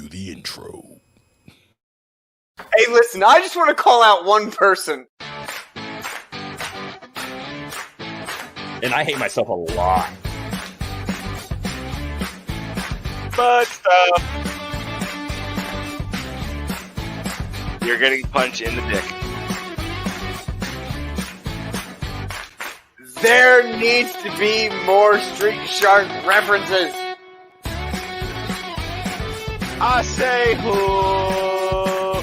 cue the intro. Hey, listen, I just want to call out one person. And I hate myself a lot. But You're getting punched in the dick. there needs to be more Street Shark references. I say who?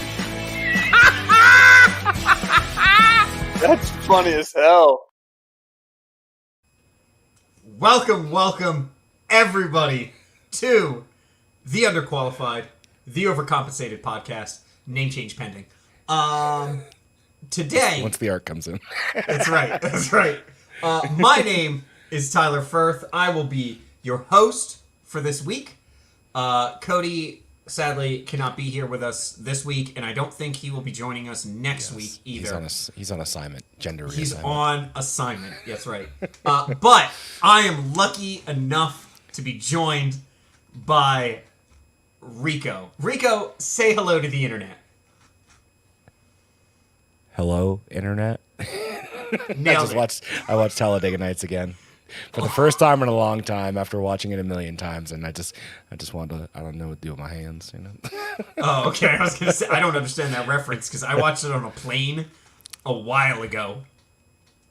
That's funny as hell. Welcome, everybody, to the Underqualified, the Overcompensated podcast. Name change pending. Today, Once the art comes in. that's right. My name is Tyler Firth. I will be your host for this week. Cody, sadly, cannot be here with us this week, and I don't think he will be joining us next week either. He's on assignment. Gender reassignment. He's on assignment. That's right. But I am lucky enough to be joined by Rico. Rico, say hello to the internet. Hello, internet. Nailed it. I watched Talladega Nights again for the first time in a long time after watching it a million times, and I just wanted to. I don't know what to do with my hands, you know. Oh, okay. I was gonna say I don't understand that reference because I watched it on a plane a while ago.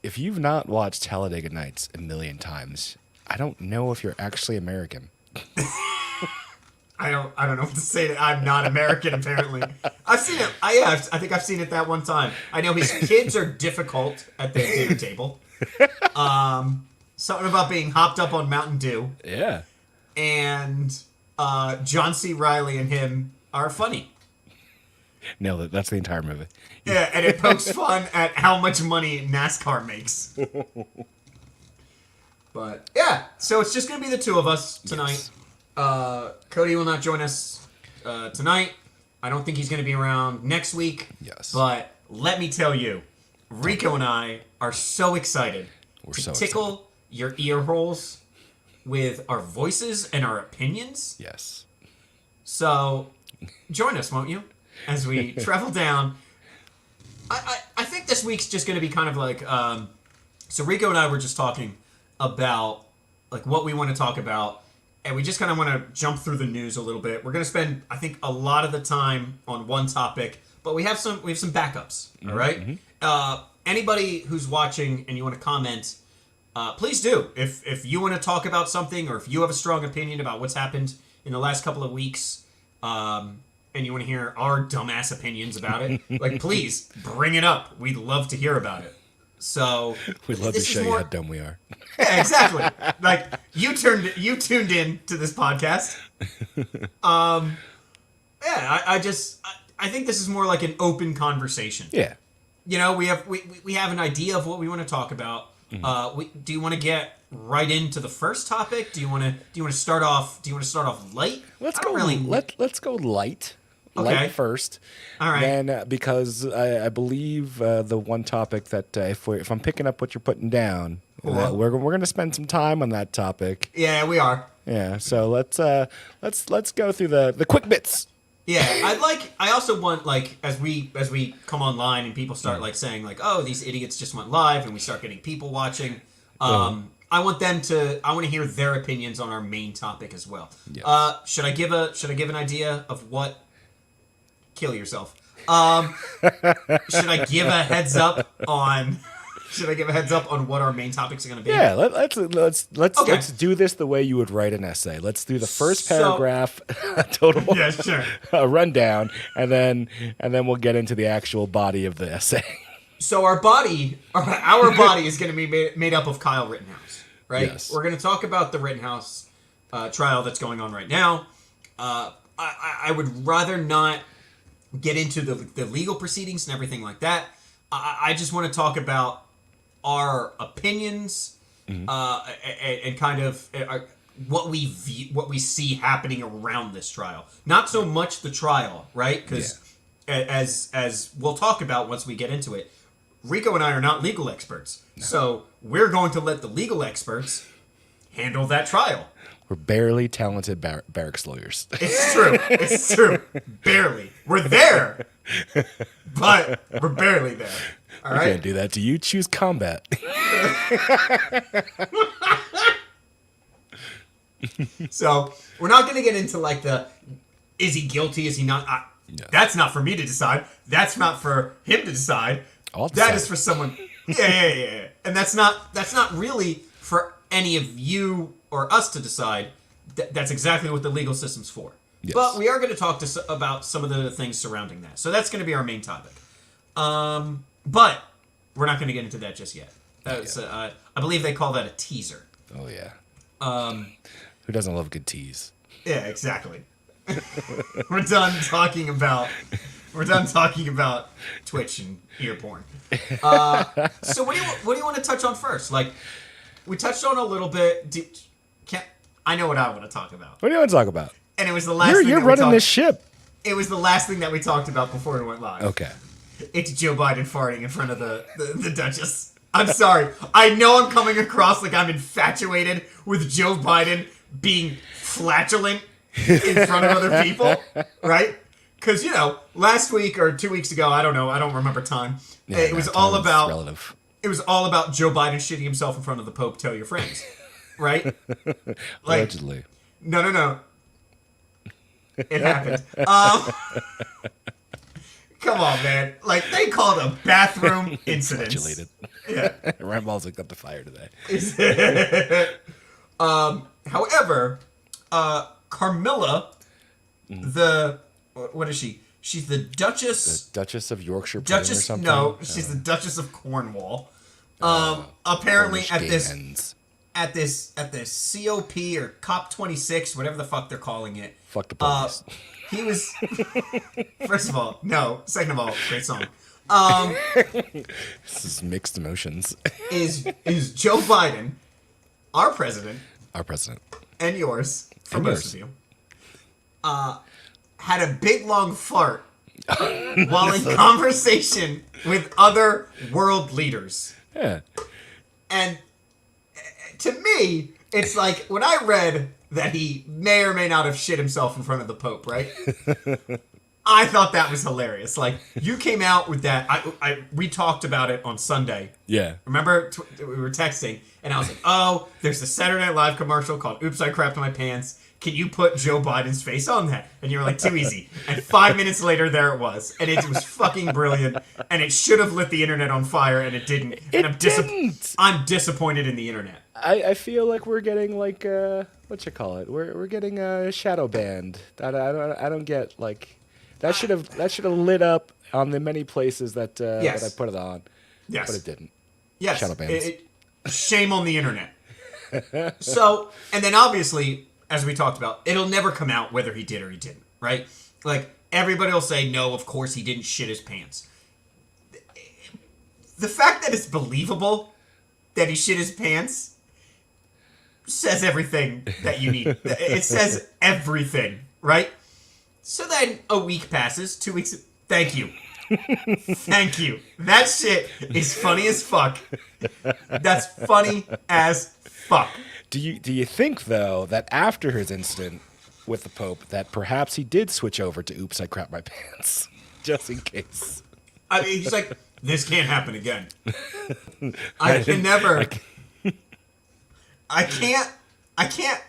If you've not watched Talladega Nights a million times, I don't know if you're actually American. I don't know what to say. That I'm not American. Apparently, I've seen it. I think I've seen it that one time. I know his kids are difficult at the dinner table. Something about being hopped up on Mountain Dew. Yeah. And John C. Reilly and him are funny. Nailed it. That's the entire movie. Yeah, and it pokes fun at how much money NASCAR makes. But yeah, so it's just gonna be the two of us tonight. Yes. Cody will not join us tonight. I don't think he's gonna be around next week. Yes. But let me tell you, Rico and I are so excited to tickle your ear holes with our voices and our opinions. Yes. So, join us, won't you? As we travel down. I think this week's just going to be kind of like... so, Rico and I were just talking about like what we want to talk about. And we just kind of want to jump through the news a little bit. We're going to spend, I think, a lot of the time on one topic. But we have some backups, all right? Mm-hmm. Anybody who's watching and you want to comment... please do. If you want to talk about something or if you have a strong opinion about what's happened in the last couple of weeks and you want to hear our dumbass opinions about it, like, please bring it up. We'd love to hear about it. So We'd love to show you how dumb we are. Yeah, exactly. Like, you tuned in to this podcast. I think this is more like an open conversation. Yeah. You know, we have an idea of what we want to talk about. Mm-hmm. Do you want to get right into the first topic? Do you want to start off light? Let's go light. Okay. Light first. All right. Then, because I believe the one topic that if I'm picking up what you're putting down, that we're going to spend some time on that topic. Yeah, we are. Yeah. So let's go through the quick bits. Yeah, I also want, like, as we come online and people start like saying like, oh, these idiots just went live, and we start getting people watching. I want to hear their opinions on our main topic as well. Yes. Should I give an idea of what? Kill yourself. Should I give a heads up on? Should I give a heads up on what our main topics are going to be? Yeah, let's do this the way you would write an essay. Let's do the first paragraph, total yeah, sure. rundown, and then we'll get into the actual body of the essay. So our body is going to be made up of Kyle Rittenhouse, right? Yes. We're going to talk about the Rittenhouse trial that's going on right now. I would rather not get into the legal proceedings and everything like that. I just want to talk about our opinions and kind of what we see happening around this trial. Not so much the trial, right? Because as we'll talk about once we get into it, Rico and I are not legal experts. No. So we're going to let the legal experts handle that trial. We're barely talented barracks lawyers. It's true. It's true. Barely. We're there, but we're barely there. All I right. can't do that to you. Choose combat. So we're not going to get into like is he guilty? Is he not? No. That's not for me to decide. That's not for him to decide. I'll That decide. is for someone. Yeah. And that's not really for any of you or us to decide. That's exactly what the legal system's for. Yes. But we are going to talk about some of the things surrounding that. So that's going to be our main topic. But we're not going to get into that just yet. I believe they call that a teaser. Oh yeah. Who doesn't love good tease? Yeah, exactly. We're done talking about Twitch and ear porn. So what do you want to touch on first? Like, we touched on a little bit. I know what I want to talk about, What do you want to talk about? and it was the last. You're running this ship. It was the last thing that we talked about before we went live. Okay. It's Joe Biden farting in front of the Duchess. I'm sorry. I know I'm coming across like I'm infatuated with Joe Biden being flatulent in front of other people, right? Because, last week or 2 weeks ago, I don't know, I don't remember time. Yeah, it was all time's about relative. it was all about Joe Biden shitting himself in front of the Pope. Tell your friends, right? Like, Allegedly. no. It happened. Come on, man. Like, they called a bathroom incident. Flatulated. Yeah. Ryan Balls hooked up the fire today. However, Carmilla, what is she? She's the Duchess. The Duchess of Yorkshire Pudding or Duchess? something? No, she's the Duchess of Cornwall. Apparently Cornish at this COP or COP26, whatever the fuck they're calling it. Fuck the police. He was. First of all, no. Second of all, great song. This is mixed emotions. Is Joe Biden, our president, Our president. and yours, for And most yours. of you, had a big long fart while in conversation with other world leaders. Yeah. And to me, it's like when I read that he may or may not have shit himself in front of the Pope, right? I thought that was hilarious. Like, you came out with that. We talked about it on Sunday. Yeah. Remember, we were texting, and I was like, oh, there's a Saturday Night Live commercial called Oops, I Crapped My Pants. Can you put Joe Biden's face on that? And you were like, too easy. And 5 minutes later, there it was. And it was fucking brilliant. And it should have lit the internet on fire, and it didn't. And I'm disappointed in the internet. I feel like we're getting like what you call it? We're getting shadow banned. I don't get like that should have lit up on the many places that Yes. that I put it on. Yes. But it didn't. Yes. Shadow bans. Shame on the internet. So, and then obviously, as we talked about, it'll never come out whether he did or he didn't, right? Like, everybody will say, no, of course he didn't shit his pants. The fact that it's believable that he shit his pants says everything that you need. It says everything, right? So then a week passes, 2 weeks. Thank you. Thank you. That shit is funny as fuck. That's funny as fuck. Do you think though that after his incident with the Pope that perhaps he did switch over to "Oops, I Crapped My Pants" just in case? I mean, he's like, this can't happen again. I can never. I can't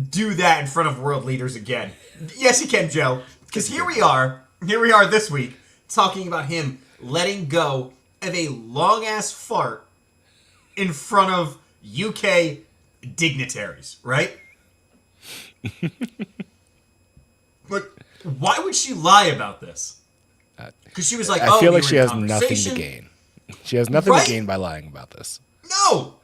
do that in front of world leaders again. Yes, you can, Joe. Because here we are this week talking about him letting go of a long ass fart in front of UK dignitaries, right? But why would she lie about this? Because she was like, I feel we like were she in has nothing to conversation. gain. She has nothing Right? to gain by lying about this. No,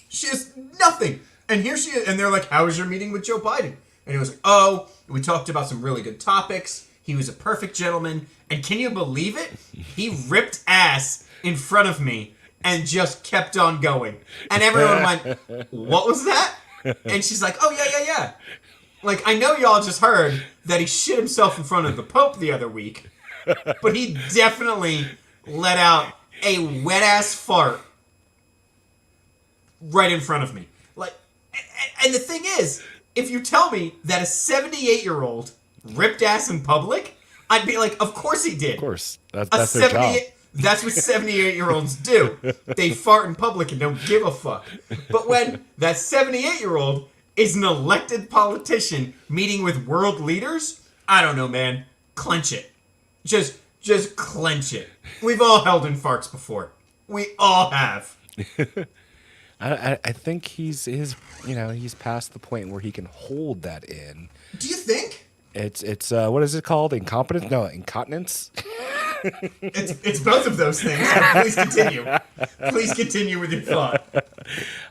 she has nothing. And here she is, and they're like, "How was your meeting with Joe Biden?" And he was like, "Oh, we talked about some really good topics. He was a perfect gentleman." And can you believe it? He ripped ass in front of me and just kept on going. And everyone went, "What was that?" And she's like, "Oh yeah. Like, I know y'all just heard that he shit himself in front of the Pope the other week, but he definitely let out a wet ass fart right in front of me." Like, and the thing is, if you tell me that a 78-year-old ripped ass in public, I'd be like, of course he did. Of course, that's their job. That's what 78-year-olds do. They fart in public and don't give a fuck. But when that 78-year-old is an elected politician meeting with world leaders, I don't know, man. Clench it. Just clench it. We've all held in farts before. We all have. I think he's past the point where he can hold that in. Do you think? It's what is it called? Incompetence? No, incontinence. It's both of those things. Please continue. Please continue with your thought.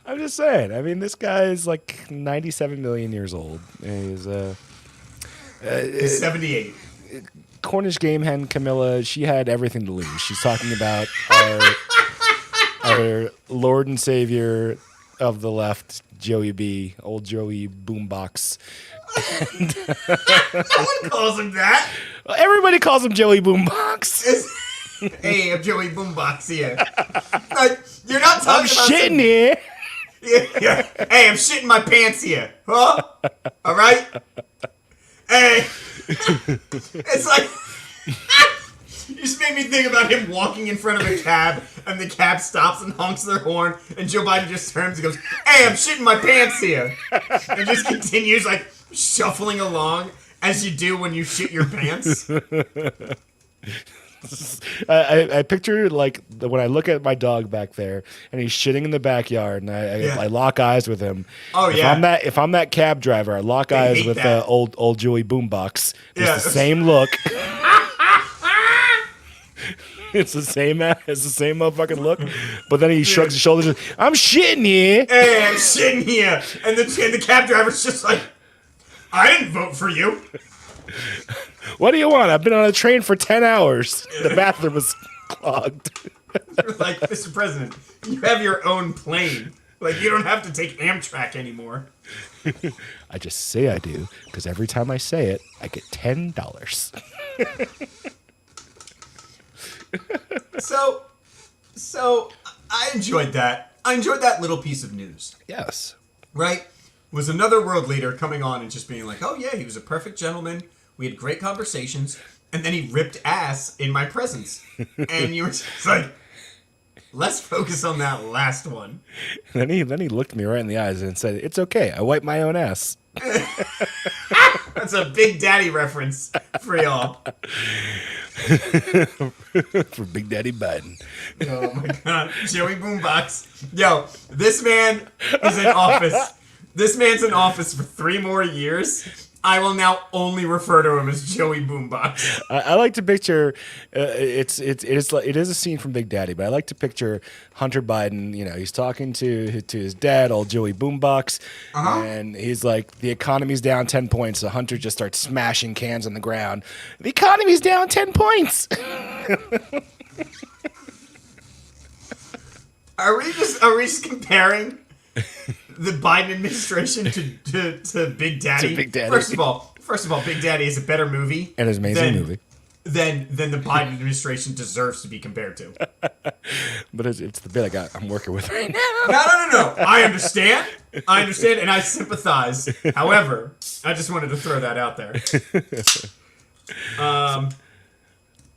I'm just saying. I mean, this guy is like 97 million years old. He's 78. Cornish game hen Camilla. She had everything to lose. She's talking about our Lord and Savior of the left, Joey B, old Joey Boombox. No one calls him that. Everybody calls him Joey Boombox. Hey, I'm Joey Boombox here. Like, you're not talking I'm about shitting here. Yeah. Hey, I'm shitting my pants here. Huh? All right? Hey. It's like... You just made me think about him walking in front of a cab, and the cab stops and honks their horn, and Joe Biden just turns and goes, hey, I'm shitting my pants here. And just continues, like, shuffling along, as you do when you shit your pants. I picture, like, when I look at my dog back there, and he's shitting in the backyard, and I lock eyes with him. Oh, yeah. If I'm that cab driver, I lock eyes with old Joey Boombox. It's the same look. It's the same motherfucking look, but then he shrugs his shoulders. And, I'm shitting here. Hey, I'm shitting here, and the cab driver's just like, I didn't vote for you. What do you want? I've been on a train for 10 hours. The bathroom was clogged. You're like, Mr. President, you have your own plane. Like, you don't have to take Amtrak anymore. I just say I do, because every time I say it, I get $10. So I enjoyed that. I enjoyed that little piece of news. Yes. Right? Was another world leader coming on and just being like, oh yeah, he was a perfect gentleman. We had great conversations. And then he ripped ass in my presence. And you were just like, let's focus on that last one. Then he looked me right in the eyes and said, it's okay. I wipe my own ass. That's a Big Daddy reference for y'all. For Big Daddy Biden. Oh my god. Joey Boombox. Yo, this man is in office. This man's in office for 3 more years. I will now only refer to him as Joey Boombox. I like to picture it is a scene from Big Daddy, but I like to picture Hunter Biden. You know, he's talking to his dad, old Joey Boombox, and he's like, "The economy's down 10 points." So Hunter just starts smashing cans on the ground. The economy's down 10 points. Are we just comparing the Biden administration to Big Daddy? To Big Daddy. First of all, Big Daddy is a better movie. And it's an amazing movie. Than the Biden administration deserves to be compared to. But it's the bit I'm working with right now. No. I understand, and I sympathize. However, I just wanted to throw that out there.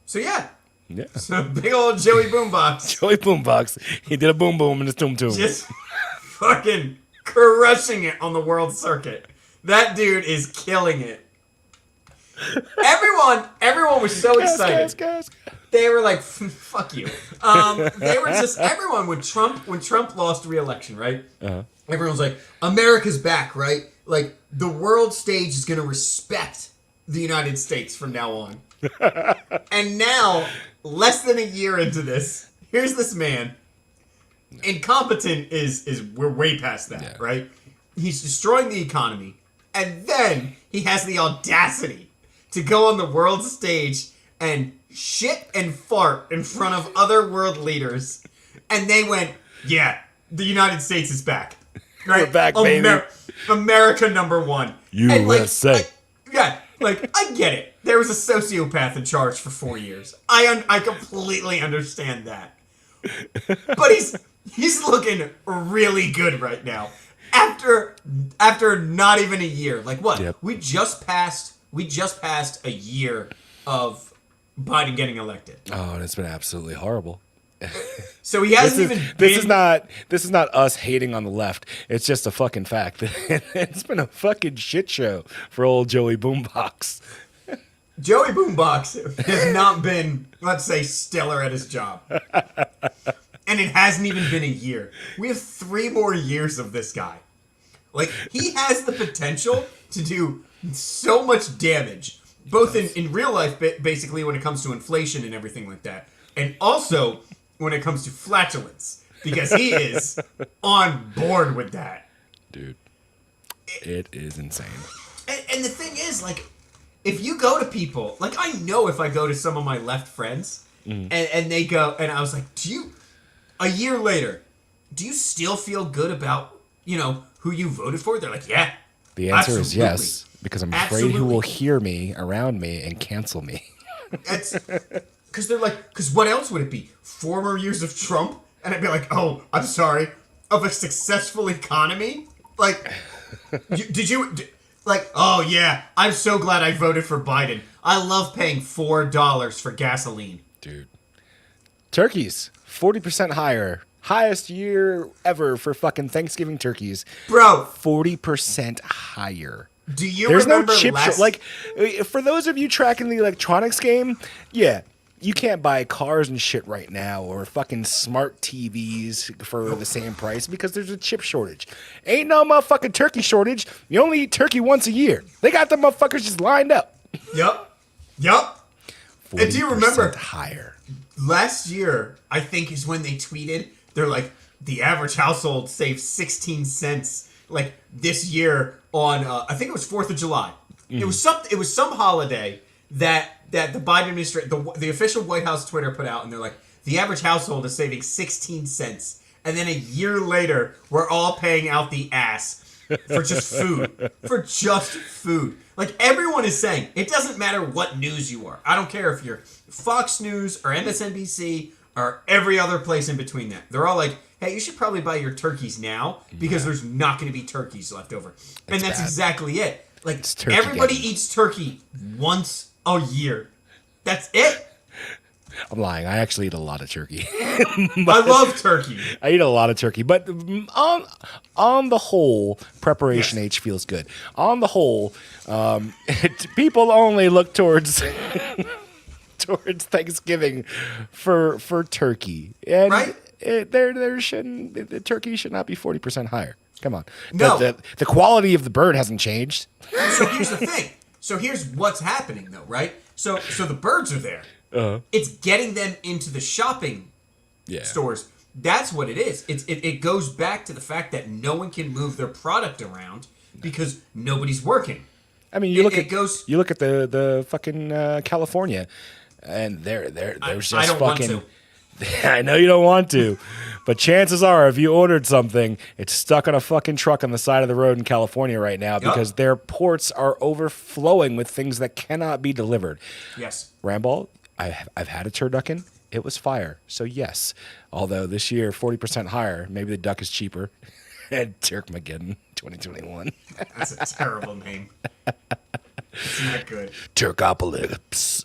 So yeah. Yeah. So big old Joey Boombox. Joey Boombox. He did a boom boom in his toom toom. Just fucking crushing it on the world circuit. That dude is killing it. Everyone was so excited. Guys. They were like, "Fuck you." They were just everyone when Trump lost re-election, right? Everyone's like, "America's back," right? Like the world stage is going to respect the United States from now on. And now, less than a year into this, here's this man. Incompetent is we're way past that, right? He's destroying the economy, and then he has the audacity to go on the world stage and shit and fart in front of other world leaders, and they went, "Yeah, the United States is back, right? We're back, baby. America #1." USA. I get it. There was a sociopath in charge for 4 years. I completely understand that. But he's looking really good right now. after not even a year. Like what? Yep. We just passed a year of Biden getting elected. Oh, and it's been absolutely horrible. So he hasn't This is not us hating on the left. It's just a fucking fact. It's been a fucking shit show for old Joey Boombox. Joey Boombox has not been, let's say, stellar at his job. And it hasn't even been a year. We have 3 more years of this guy. Like, he has the potential to do so much damage, both in real life, basically, when it comes to inflation and everything like that, and also when it comes to flatulence, because he is on board with that. Dude, it is insane. And the thing is, like, if you go to people, like, I know if I go to some of my left friends, and they go, and I was like, a year later, do you still feel good about, who you voted for? They're like, yeah. The answer is absolutely. yes, because I'm afraid who will hear me around me and cancel me. That's because they're like, because what else would it be? 4 more years of Trump? And I'd be like, oh, I'm sorry, of a successful economy? Like, like, oh yeah, I'm so glad I voted for Biden. I love paying $4 for gasoline. Dude. Turkeys, 40% higher. Highest year ever for fucking Thanksgiving turkeys. Bro. 40% higher. Do you There's remember no chip like, for those of you tracking the electronics game, yeah, you can't buy cars and shit right now or fucking smart TVs for the same price because there's a chip shortage. Ain't no motherfucking turkey shortage. You only eat turkey once a year. They got the motherfuckers just lined up. Yup. And do you remember higher? Last year, I think, is when they tweeted, they're like, the average household saves 16 cents like this year on I think it was 4th of July. It was some holiday that the Biden administration, the official White House Twitter put out, and they're like, the average household is saving 16 cents. And then a year later, we're all paying out the ass for just food. For just food. Like, everyone is saying, it doesn't matter what news you are. I don't care if you're Fox News or MSNBC or every other place in between that. They're all like, hey, you should probably buy your turkeys now because there's not going to be turkeys left over. And that's exactly it. Like, everybody eats turkey once a year. That's it. I'm lying. I actually eat a lot of turkey. I love turkey. I eat a lot of turkey, but on the whole, Preparation H feels good. On the whole, people only look towards Thanksgiving for turkey, and right? The turkey should not be 40% higher. Come on, no. The quality of the bird hasn't changed. So here's the thing. So here's what's happening, though, right? So the birds are there. It's getting them into the shopping stores. That's what it is. It goes back to the fact that no one can move their product around because nobody's working. I mean, you look at the fucking California, and there's just I don't fucking. Want to. I know you don't want to, but chances are, if you ordered something, it's stuck on a fucking truck on the side of the road in California right now because their ports are overflowing with things that cannot be delivered. Yes, Ramball, I've had a turducken. It was fire. So yes, although this year 40% higher, maybe the duck is cheaper. And Turkmageddon 2021. That's a terrible name. It's not good. Turkopolis.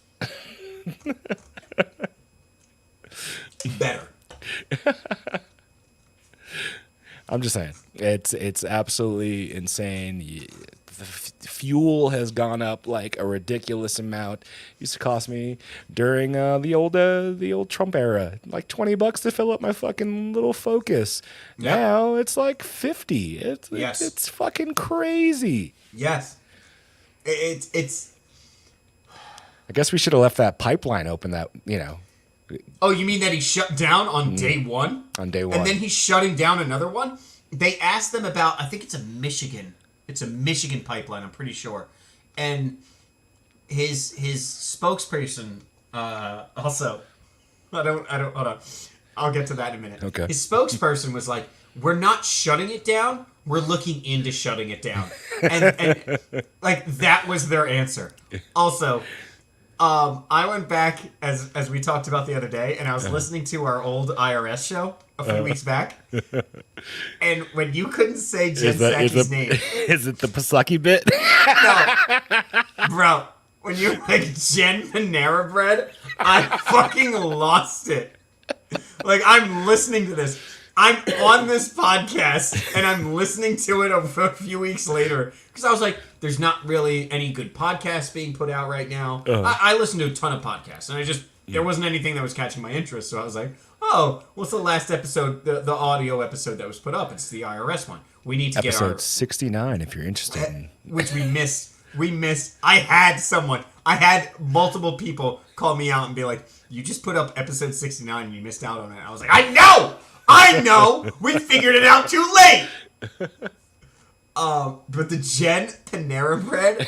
Better. I'm just saying, it's absolutely insane. The fuel has gone up like a ridiculous amount. It used to cost me during the old Trump era like $20 to fill up my fucking little Focus. Yep. Now it's like $50. It's fucking crazy. Yes, it's. I guess we should have left that pipeline open. Oh, you mean that he shut down on day one? On day one. And then he's shutting down another one? They asked them about, I think it's a Michigan. It's a Michigan pipeline, I'm pretty sure. And his spokesperson also, I don't, hold on. I'll get to that in a minute. Okay. His spokesperson was like, we're not shutting it down. We're looking into shutting it down. And like, that was their answer. Also, I went back, as we talked about the other day, and I was listening to our old IRS show, a few weeks back, and when you couldn't say Jen Is Psaki's name, is it the Pasaki bit? no, bro, when you're like Jen Panera Bread, I fucking lost it. Like, I'm listening to this. I'm on this podcast, and I'm listening to it a few weeks later, because I was like, there's not really any good podcasts being put out right now. I listen to a ton of podcasts, and there wasn't anything that was catching my interest, so I was like, oh, what's the last episode, the audio episode that was put up? It's the IRS one. We need to get our... Episode 69, if you're interested. Which we missed. We missed. I had multiple people call me out and be like, you just put up episode 69 and you missed out on it. I was like, I know! We figured it out too late! But the Jen Panera Bread,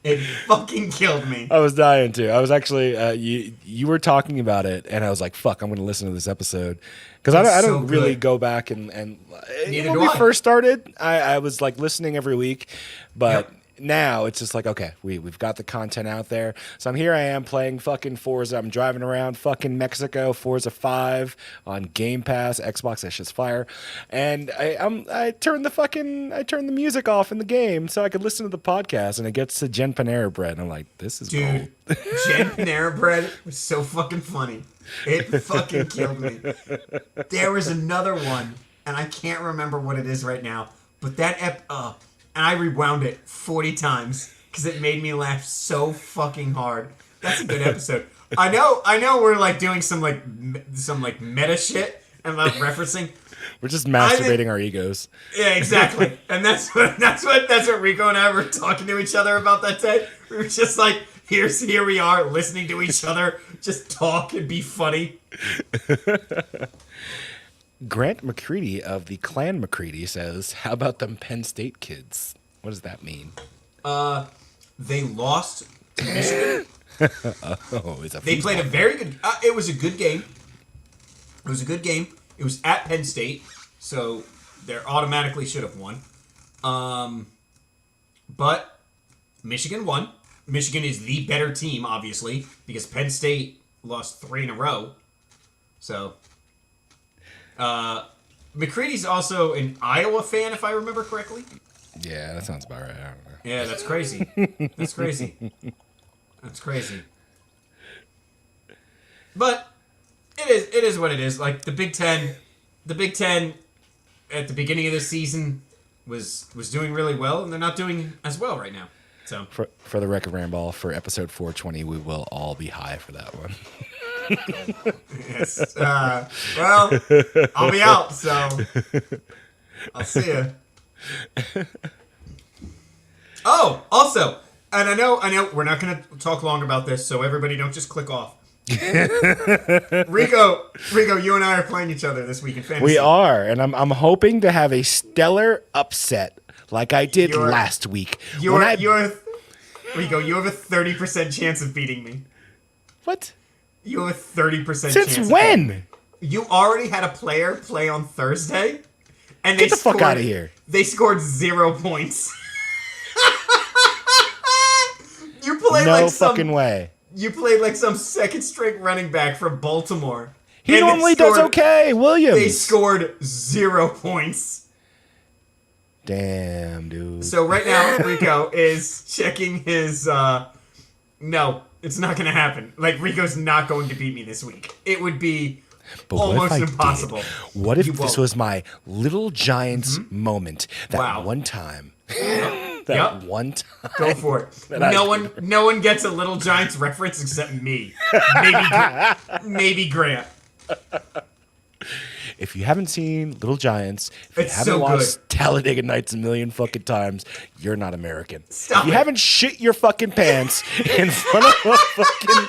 it fucking killed me. I was dying to. I was actually, you were talking about it, and I was like, fuck, I'm going to listen to this episode. Because I don't really go back and when we first started, I was like listening every week, but now it's just like, okay, we've got the content out there. So here I am playing fucking Forza. I'm driving around fucking Mexico, Forza 5 on Game Pass, Xbox, that shit's fire. And I turned the music off in the game so I could listen to the podcast, and it gets to Jen Panera Bread, and I'm like, this is gold. Jen Panera Bread was so fucking funny. It fucking killed me. There was another one, and I can't remember what it is right now, but that and I rewound it 40 times because it made me laugh so fucking hard. That's a good episode. I know we're like doing some meta shit and like referencing. We're just masturbating our egos. Yeah, exactly. And that's what Rico and I were talking to each other about that day. We were just like, here we are listening to each other just talk and be funny. Grant McCready of the Clan McCready says, how about them Penn State kids? What does that mean? They lost to Michigan. They played a very good... it was a good game. It was at Penn State, so they automatically should have won. But Michigan won. Michigan is the better team, obviously, because Penn State lost 3 in a row. So... McCready's also an Iowa fan, if I remember correctly. Yeah, that sounds about right. I don't know. Yeah, that's crazy. That's crazy. But it is what it is. Like the Big Ten at the beginning of the season was doing really well, and they're not doing as well right now. So for the record, Ramball, for episode 420, we will all be high for that one. Yes. Well, I'll be out, so I'll see ya. Oh, also, and I know we're not going to talk long about this, so everybody don't just click off. Rico, you and I are playing each other this week in fantasy. We are, and I'm hoping to have a stellar upset like I did last week. Rico, you have a 30% chance of beating me. What? You have a 30% chance. Since when? You already had a player play on Thursday, and Get the fuck out of here. They scored 0 points. You played no fucking way. You played like some second string running back from Baltimore. He normally does okay, Williams. They scored 0 points. Damn, dude. So right now, Rico is checking his... No, it's not going to happen. Like, Rico's not going to beat me this week. It would be almost impossible. Did? What if this was my Little Giants moment? That one time. One time. Go for it. No one gets a Little Giants reference except me. Maybe Grant. If you haven't seen Little Giants, if you It's haven't so watched Talladega Nights a million fucking times, you're not American. Stop if you it. haven't shit your fucking pants in front of a fucking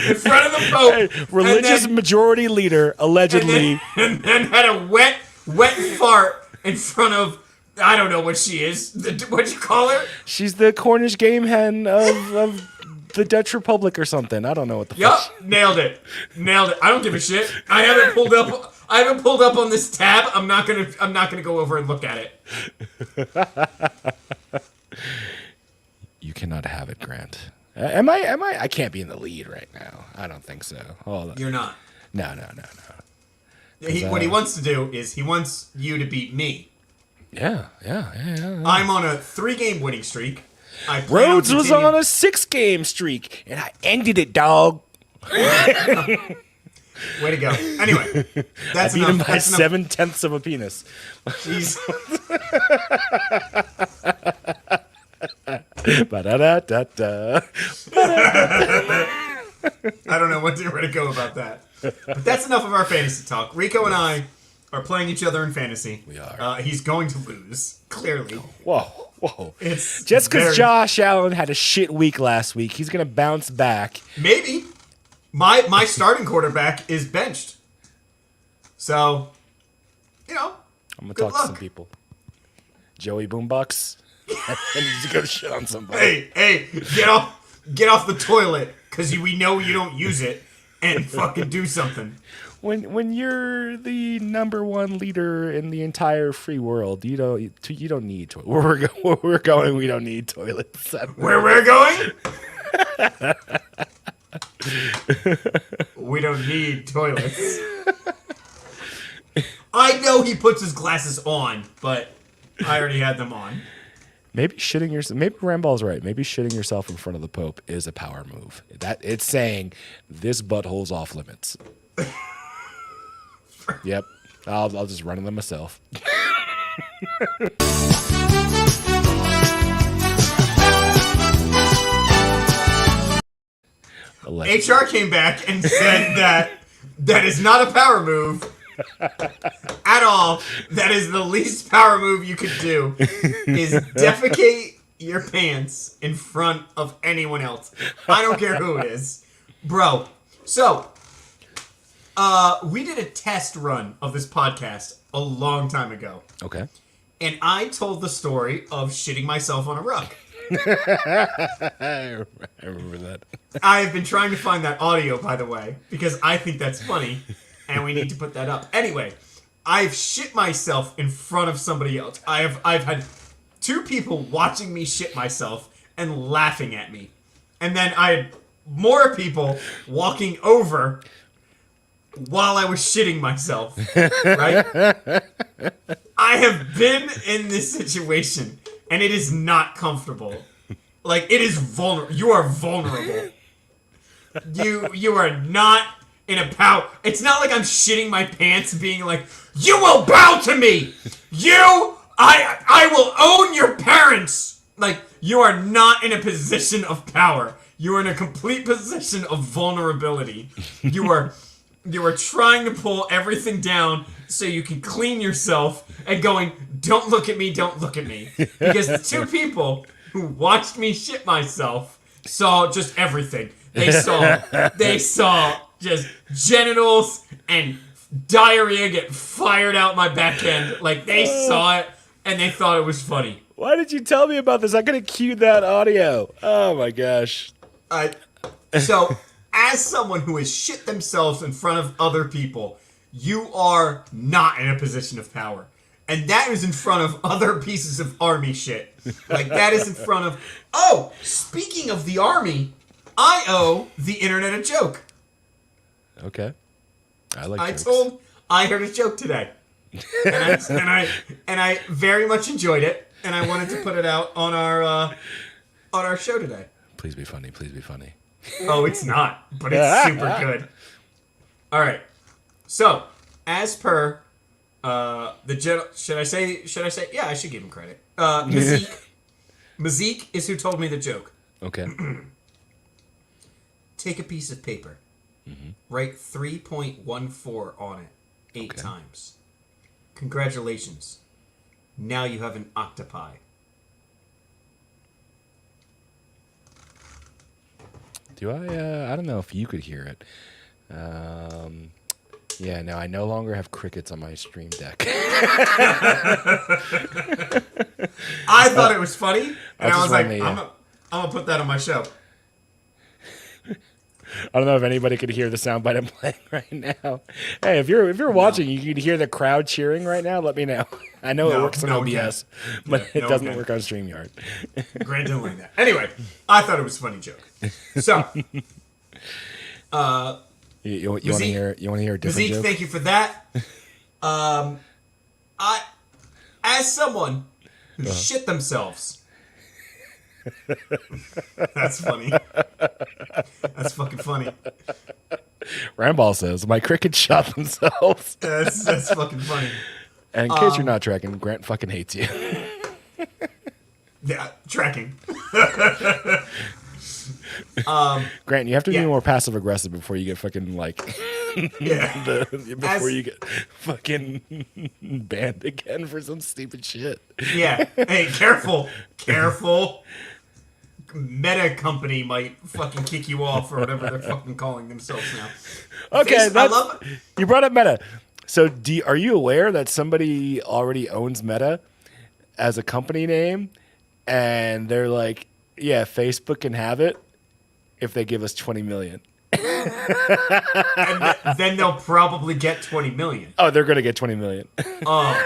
in front of the Pope, religious majority leader, allegedly, and then had a wet fart in front of, I don't know what she is. What'd you call her? she's the Cornish game hen of the Dutch Republic or something. I don't know what the fuck. Yup, nailed it. I don't give a shit. I haven't pulled up on this tab. I'm not gonna go over and look at it. You cannot have it, Grant. Am I? I can't be in the lead right now. I don't think so. Hold on. You're not. No. What he wants to do is he wants you to beat me. Yeah. I'm on a 3-game winning streak. Rhodes was on a 6-game streak, and I ended it, dog. Way to go. Anyway, that's I beat him by enough. 7/10 of a penis. Jeez. Ba-da-da-da-da. I don't know where to go about that. But that's enough of our fantasy talk. Rico and I are playing each other in fantasy. We are. He's going to lose, clearly. Whoa. It's Just because Josh Allen had a shit week last week, he's going to bounce back. Maybe. My starting quarterback is benched. So, I'm going to good talk to some luck. people. Joey Boombox. I need to go shit on somebody. Hey, get off the toilet, because we know you don't use it, and fucking do something. When you're the number one leader in the entire free world, you don't need toilets. Where we're going, we don't need toilets. Where we're going? We don't need toilets. I know he puts his glasses on, but I already had them on. Maybe Ramball's right. Maybe shitting yourself in front of the Pope is a power move. That it's saying this butthole's off limits. Yep. I'll just run them myself. HR came back and said that is not a power move at all. That is the least power move you could do, is defecate your pants in front of anyone else. I don't care who it is. Bro, so we did a test run of this podcast a long time ago. Okay. And I told the story of shitting myself on a rug. I remember that. I have been trying to find that audio, by the way, because I think that's funny, and we need to put that up. Anyway, I've shit myself in front of somebody else. I've had 2 people watching me shit myself and laughing at me. And then I had more people walking over while I was shitting myself. Right? I have been in this situation, and it is not comfortable. Like, it is vulnerable. You are vulnerable. You are not in a power. It's not like I'm shitting my pants being like, you will bow to me! I will own your parents! Like, you are not in a position of power. You are in a complete position of vulnerability. You are trying to pull everything down so you can clean yourself and going, don't look at me, don't look at me. Because the 2 people who watched me shit myself saw just everything. They saw just genitals and diarrhea get fired out my back end. Like, they saw it and they thought it was funny. Why did you tell me about this? I could have cued that audio. Oh my gosh. So, as someone who has shit themselves in front of other people, you are not in a position of power. And that is in front of other pieces of army shit. Like, that is in front of... Oh, speaking of the army, I owe the internet a joke. Okay. I jokes. I heard a joke today. And I very much enjoyed it. And I wanted to put it out on our show today. Please be funny. Please be funny. Oh, it's not, but it's super good. All right. So, as per should I say? Yeah, I should give him credit. Mazik is who told me the joke. Okay. Take a piece of paper. Mm-hmm. Write 3.14 on it 8 times. Congratulations. Now you have an octopi. Do I don't know if you could hear it. Yeah, no, I no longer have crickets on my stream deck. I thought it was funny, and I was like, I'm going to put that on my show. I don't know if anybody could hear the soundbite I'm playing right now. Hey, if you're watching, you could hear the crowd cheering right now. Let me know. I know it works on OBS, but it doesn't work on StreamYard. Grant didn't like that. Anyway, I thought it was a funny joke. So, You want to hear? You want to hear a different Zeke, joke? thank you for that. As someone who shit themselves. That's funny. That's fucking funny. Ramball says, "My crickets shot themselves." That's fucking funny. And in case you're not tracking, Grant fucking hates you. Yeah, tracking. Grant, you have to be Yeah. more passive aggressive before you get fucking like Yeah. before you get fucking banned again for some stupid shit. Yeah. Hey, careful. Careful. Meta company might fucking kick you off or whatever they're fucking calling themselves now. Okay, I love you brought up Meta. So, are you aware that somebody already owns Meta as a company name, and they're like, "Yeah, Facebook can have it if they give us 20 million." and then they'll probably get 20 million. Oh, they're gonna get 20 million. Oh,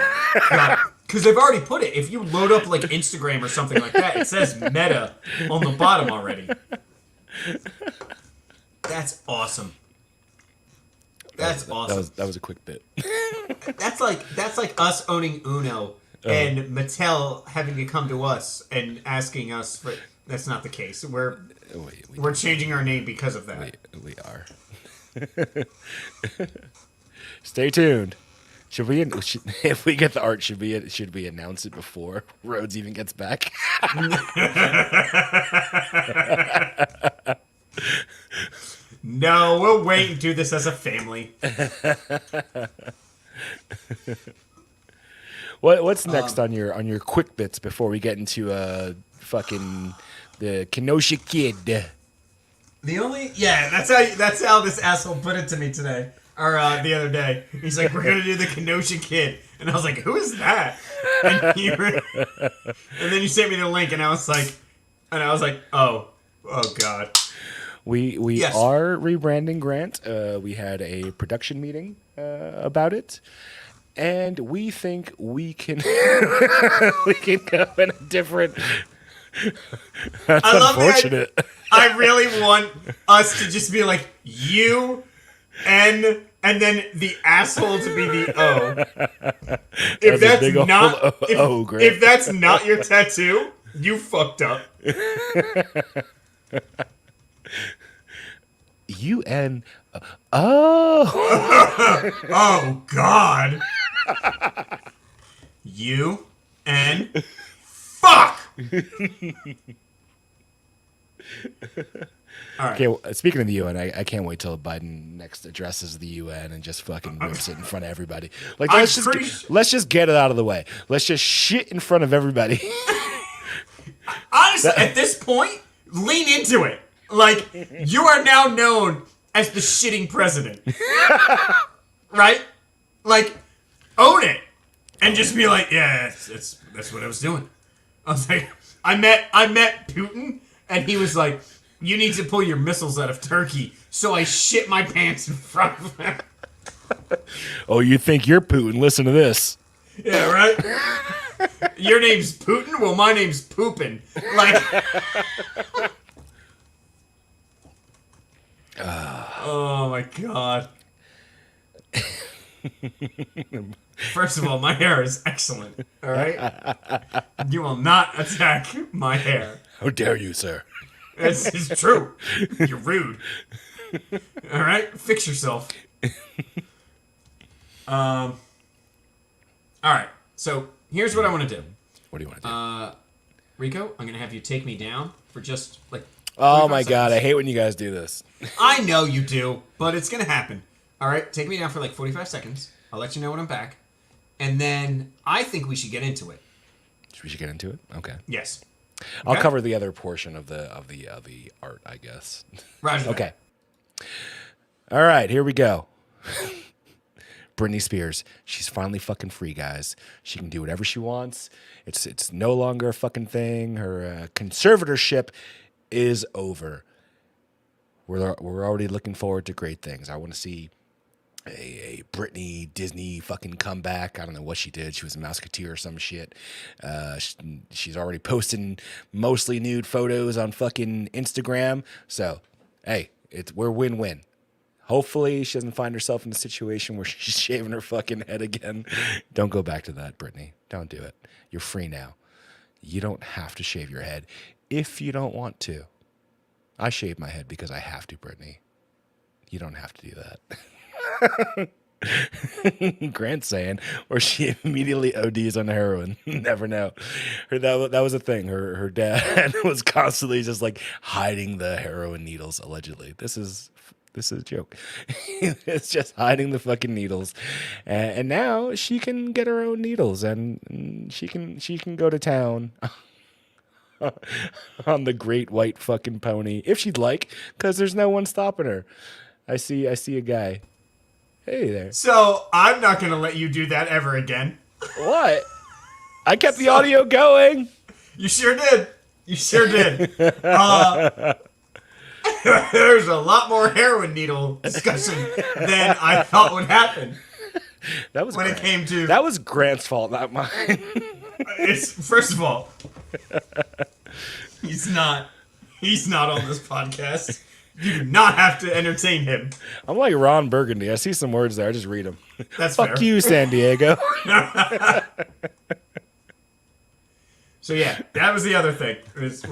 God. Because they've already put it. If you load up like Instagram or something like that, it says Meta on the bottom already. That's awesome. That's awesome. That was a quick bit. That's like us owning Uno and Mattel having to come to us and asking us for. That's not the case. We're changing our name because of that. We are. Stay tuned. If we get the art, should we announce it before Rhodes even gets back? No, we'll wait and do this as a family. What's next on your quick bits before we get into fucking the Kenosha Kid? That's how this asshole put it to me today. Or the other day. He's like, we're going to do the Kenosha Kid. And I was like, who is that? And then you sent me the link, and I was like, oh God. We Yes. are rebranding Grant. We had a production meeting about it. And we think we can we can go in a different. That's unfortunate. I really want us to just be like you and then the asshole to be the O. If if that's not your tattoo, you fucked up. UN. Oh. Oh God. UN. Fuck. All right. Okay, well, speaking of the UN, I can't wait till Biden next addresses the UN and just fucking whips it in front of everybody. Like, let's just get it out of the way. Let's just shit in front of everybody. Honestly, at this point, lean into it. Like, you are now known as the shitting president. Right? Like, own it. And just be like, yeah, that's what I was doing. I was like, I met Putin, and he was like, you need to pull your missiles out of Turkey. So I shit my pants in front of him. Oh, you think you're Putin? Listen to this. Yeah, right? Your name's Putin? Well, my name's Poopin'. Like... Oh, my God. First of all, my hair is excellent. All right? You will not attack my hair. How dare you, sir? This is true. You're rude. All right? Fix yourself. All right. So here's what I want to do. What do you want to do? Rico, I'm going to have you take me down for just like... Oh my 45 God, I seconds. hate when you guys do this. I know you do, but it's going to happen. All right? Take me down for like 45 seconds. I'll let you know when I'm back. And then I think we should get into it. We should get into it? Okay. Yes. I'll Okay? cover the other portion of the art, I guess. Roger that. Okay. All right, here we go. Britney Spears. She's finally fucking free, guys. She can do whatever she wants. It's no longer a fucking thing. Her conservatorship is over. We're already looking forward to great things. I want to see a Britney Disney fucking comeback. I don't know what she did. She was a Mouseketeer or some shit. She's already posting mostly nude photos on fucking Instagram. So, hey, we're win-win. Hopefully she doesn't find herself in a situation where she's shaving her fucking head again. Don't go back to that, Brittany. Don't do it. You're free now. You don't have to shave your head if you don't want to. I shave my head because I have to, Brittany. You don't have to do that. Grant's saying, or she immediately ODs on heroin. Never know. That was a thing. Her dad was constantly just like hiding the heroin needles, allegedly. This is a joke. It's just hiding the fucking needles. And now she can get her own needles and she can go to town on the great white fucking pony if she'd like, because there's no one stopping her. I see a guy. Hey there. So I'm not going to let you do that ever again. What? I kept the audio going. You sure did. You sure did. There's a lot more heroin needle discussion than I thought would happen. That was when Grant. It came to that was Grant's fault, not mine. It's first of all, he's not on this podcast. You do not have to entertain him. I'm like Ron Burgundy. I see some words there. I just read them. That's Fuck fair. you, San Diego. So yeah, that was the other thing. Was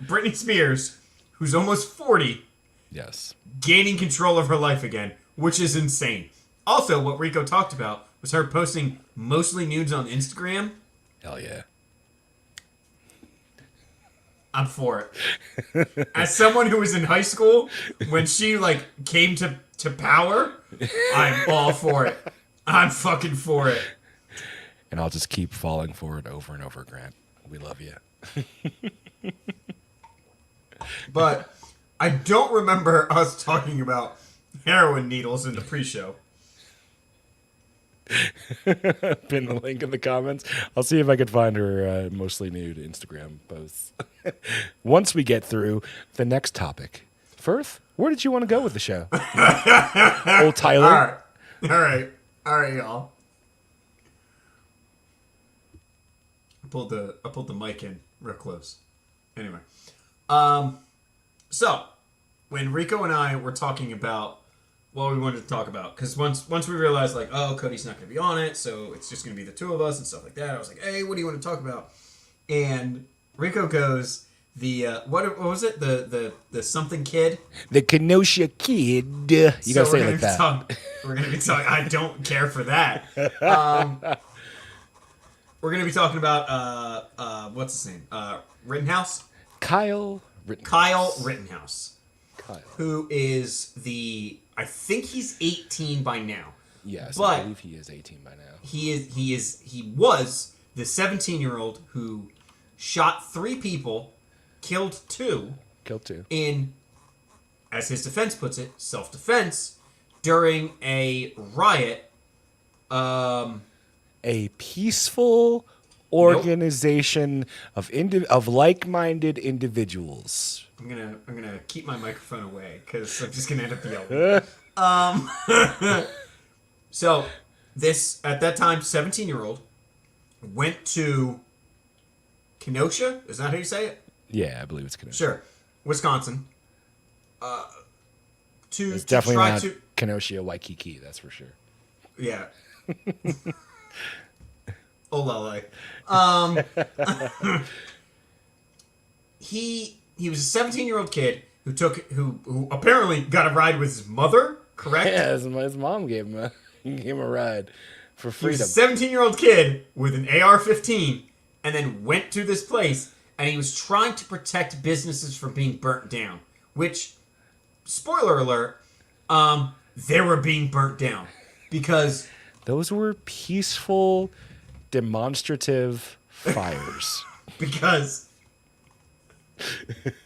Britney Spears, who's almost 40, Yes. gaining control of her life again, which is insane. Also, what Rico talked about was her posting mostly nudes on Instagram. Hell yeah. I'm for it. As someone who was in high school, when she came to power, I'm all for it. I'm fucking for it. And I'll just keep falling for it over and over, Grant. We love you. But I don't remember us talking about heroin needles in the pre-show. Pin the link in the comments. I'll see if I can find her mostly nude Instagram posts. Once we get through the next topic. Firth, where did you want to go with the show? Old Tyler? All right, y'all. I pulled the mic in real close. Anyway. So, when Rico and I were talking about what we wanted to talk about, because once we realized, Cody's not going to be on it, so it's just going to be the two of us and stuff like that, I was like, hey, what do you want to talk about? And Rico goes, what was it? The something kid? The Kenosha Kid. You gotta say it like that. We're going to be talking, I don't care for that. We're going to be talking about, what's his name? Rittenhouse? Kyle Rittenhouse. Kyle Rittenhouse. Who is I think he's 18 by now. Yes, but I believe he is 18 by now. He was the 17-year-old who shot 3 people, killed 2. In, as his defense puts it, self-defense during a riot. A peaceful organization of like-minded individuals. I'm gonna keep my microphone away because I'm just gonna end up yelling. So this at that time 17-year-old went to Kenosha. Is that how you say it? Yeah, I believe it's Kenosha. Sure, Wisconsin. It's definitely not Kenosha, Waikiki. That's for sure. Yeah. Olele. He was a 17-year-old kid who apparently got a ride with his mother, correct? Yeah, his mom gave him a ride for freedom. He was a 17-year-old kid with an AR-15 and then went to this place and he was trying to protect businesses from being burnt down, which, spoiler alert, they were being burnt down because those were peaceful, demonstrative fires. Because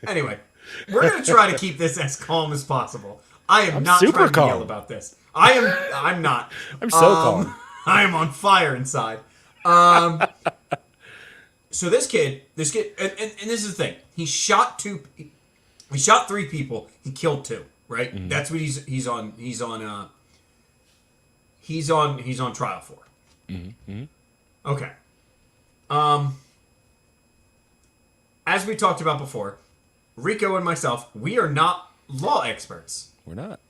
anyway, we're going to try to keep this as calm as possible. I'm not super trying to calm. yell about this. I'm not. I'm so calm. I am on fire inside. So this kid, and this is the thing. He shot 3 people. He killed 2. Right. Mm-hmm. That's what he's on trial for. Mm-hmm. Okay. As we talked about before, Rico and myself, we are not law experts. We're not.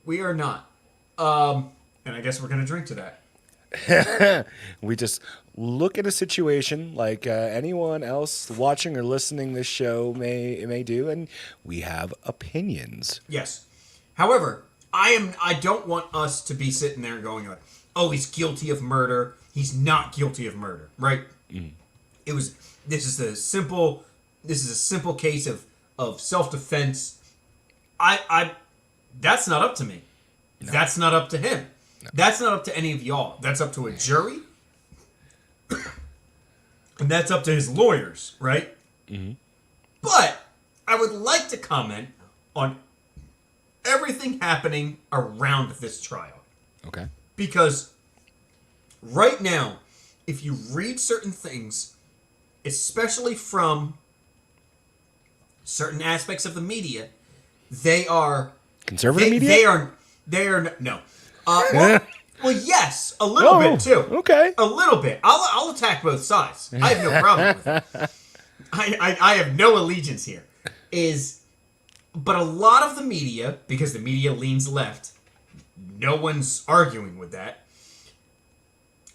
We are not. And I guess we're gonna drink to that. We just look at a situation like anyone else watching or listening this show may do, and we have opinions. Yes. However, I don't want us to be sitting there going like, oh, he's guilty of murder. He's not guilty of murder, right? This is a simple case of self-defense. That's not up to me. No. That's not up to him. No. That's not up to any of y'all. That's up to a jury. And that's up to his lawyers, right? Mm-hmm. But I would like to comment on everything happening around this trial. Okay. Because right now, if you read certain things, especially from certain aspects of the media, they are conservative media. They are no. Well, yes, a little bit too. Okay, a little bit. I'll attack both sides. I have no problem with it. I have no allegiance here. But a lot of the media, because the media leans left, no one's arguing with that.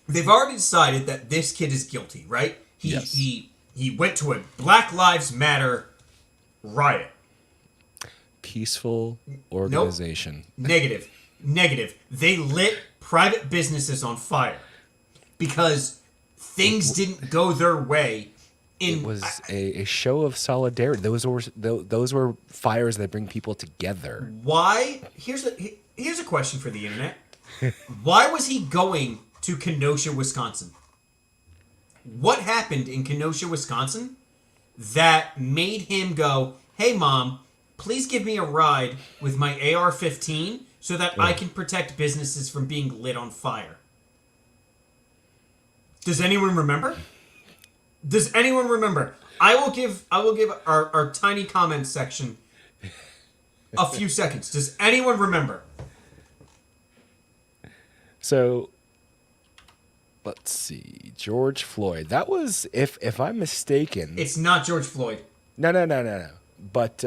They've already decided that this kid is guilty, right? He went to a Black Lives Matter riot. Peaceful organization. Nope. Negative. They lit private businesses on fire because things didn't go their way. It was a show of solidarity. Those were fires that bring people together. Why? Here's a question for the internet. Why was he going to Kenosha, Wisconsin? What happened in Kenosha, Wisconsin that made him go, hey, Mom, please give me a ride with my AR-15 so that I can protect businesses from being lit on fire? Does anyone remember? I will give our tiny comment section a few seconds. Does anyone remember? So, let's see. George Floyd. That was, if I'm mistaken... It's not George Floyd. No. But,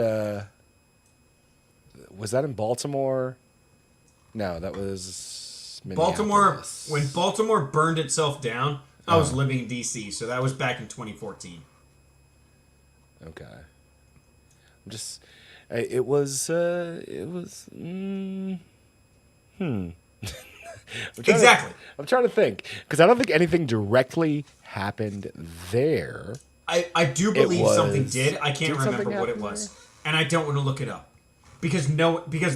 was that in Baltimore? No, that was Baltimore. When Baltimore burned itself down, I was living in D.C., so that was back in 2014. Okay. It was. Exactly. I'm trying to think because I don't think anything directly happened there. I do believe something did. I can't remember what it was, and I don't want to look it up because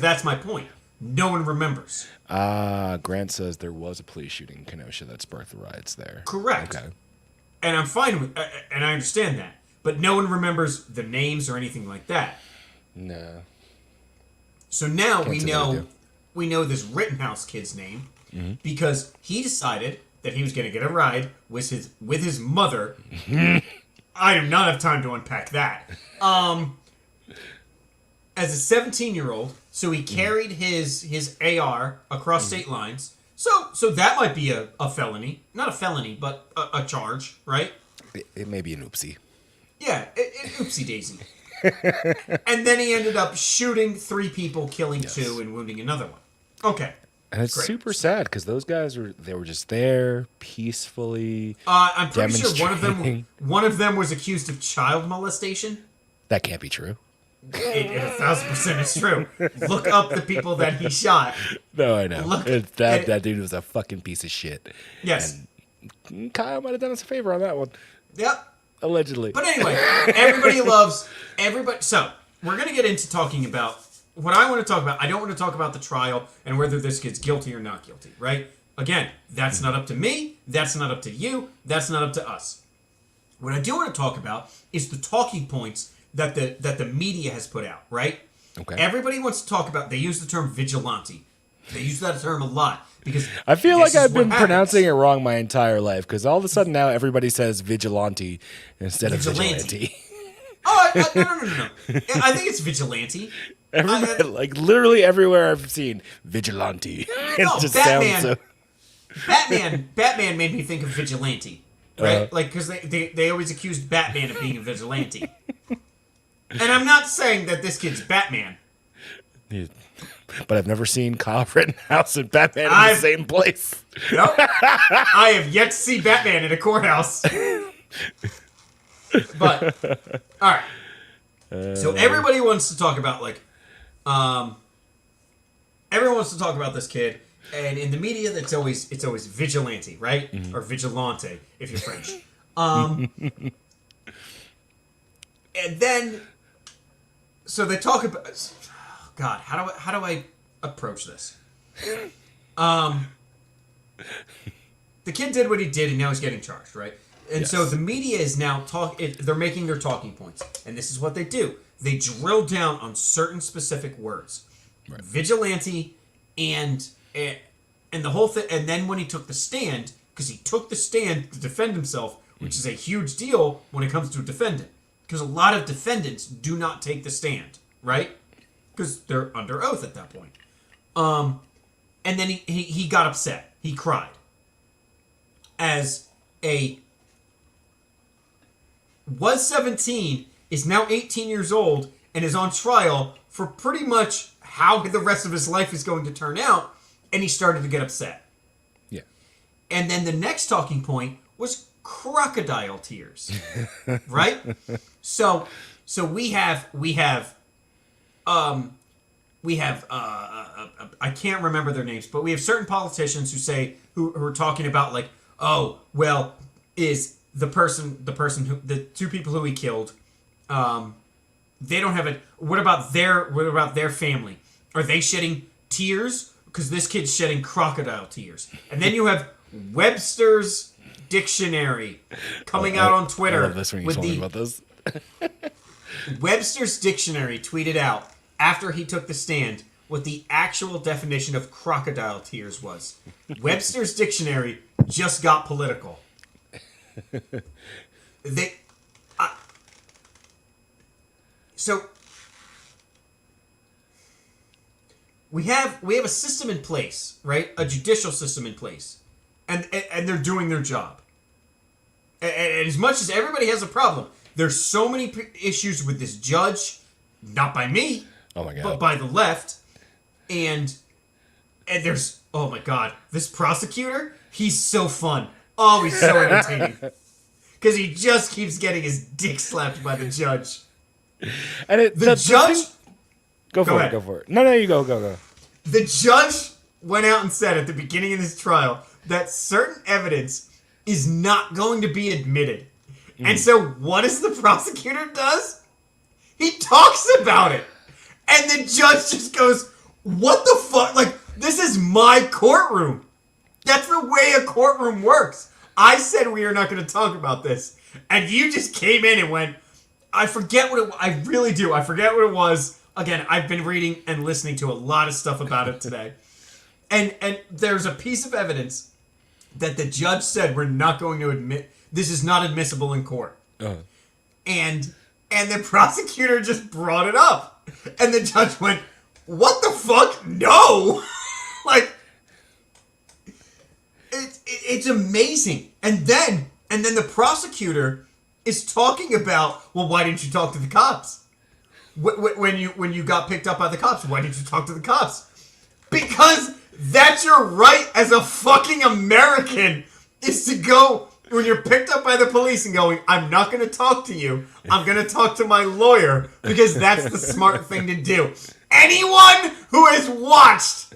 that's my point. No one remembers. Grant says there was a police shooting in Kenosha that sparked the riots there. Correct. Okay. And I'm fine with, and I understand that, but no one remembers the names or anything like that. No. So now we know this Rittenhouse kid's name because he decided that he was going to get a ride with his mother. I do not have time to unpack that. As a 17-year-old, so he carried his AR across state lines. So that might be a felony. Not a felony, but a charge, right? It may be an oopsie. Yeah, an oopsie daisy. And then he ended up shooting 3 people, killing 2, and wounding another one. Okay. And it's super sad because those guys were just there peacefully. I'm pretty sure one of them was accused of child molestation. That can't be true. It 1,000% is true. Look up the people that he shot. No, I know. That dude was a fucking piece of shit. Yes. And Kyle might have done us a favor on that one. Yep. Allegedly. But anyway, everybody loves everybody. So we're gonna get into talking about what I want to talk about. I don't want to talk about the trial and whether this kid's guilty or not guilty. Right? Again, that's not up to me. That's not up to you. That's not up to us. What I do want to talk about is the talking points that the media has put out, right? Okay. Everybody wants to talk about, they use the term vigilante. They use that term a lot because I feel like I've been pronouncing it wrong my entire life because all of a sudden now everybody says vigilante instead of vigilante. No. I think it's vigilante. Like literally everywhere I've seen vigilante. It just sounds so... Batman made me think of vigilante. Right? Like, because they always accused Batman of being a vigilante. And I'm not saying that this kid's Batman. But I've never seen Kyle Rittenhouse and Batman in the same place. Nope. I have yet to see Batman in a courthouse. But all right. So everybody wants to talk about everyone wants to talk about this kid, and in the media, it's always vigilante, right? Mm-hmm. Or vigilante if you're French. And then, so they talk about. Oh God, how do I approach this? The kid did what he did, and now he's getting charged, right? And so the media is now they're making their talking points, and this is what they do. They drill down on certain specific words, right. Vigilante, and the whole thing. And then when he took the stand, because he took the stand to defend himself, which is a huge deal when it comes to a defendant, because a lot of defendants do not take the stand, right? Because they're under oath at that point. And then he got upset. He cried. As was 17, is now 18 years old, and is on trial for pretty much how the rest of his life is going to turn out, and he started to get upset. Yeah. And then the next talking point was crocodile tears. Right? So we have I can't remember their names, but we have certain politicians who are talking about like, oh, well, is the two people who he killed, they don't have what about their family? Are they shedding tears? Because this kid's shedding crocodile tears. And then you have Webster's Dictionary coming out on Twitter. I love this when you told me about this. Webster's Dictionary tweeted out after he took the stand what the actual definition of crocodile tears was. Webster's Dictionary just got political. So we have a system in place, right? A judicial system in place, and they're doing their job. And as much as everybody has a problem, there's so many issues with this judge, not by me, oh my God, but by the left, and there's, oh my God, this prosecutor, he's so fun. Oh, he's so entertaining. Because he just keeps getting his dick slapped by the judge. And the judge... Go for it. No, you go. The judge went out and said at the beginning of this trial that certain evidence is not going to be admitted. And so what does the prosecutor does? He talks about it. And the judge just goes, what the fuck? Like, this is my courtroom. That's the way a courtroom works. I said we are not going to talk about this. And you just came in and went, I forget what it, I really do. I forget what it was. Again, I've been reading and listening to a lot of stuff about it today. And there's a piece of evidence that the judge said we're not going to admit, this is not admissible in court. And the prosecutor just brought it up. And the judge went, what the fuck? No! Like, it's amazing. And then the prosecutor is talking about, well, why didn't you talk to the cops? When you got picked up by the cops, why didn't you talk to the cops? Because that's your right as a fucking American, is to go, when you're picked up by the police and going, I'm not going to talk to you, I'm going to talk to my lawyer, because that's the smart thing to do. Anyone who has watched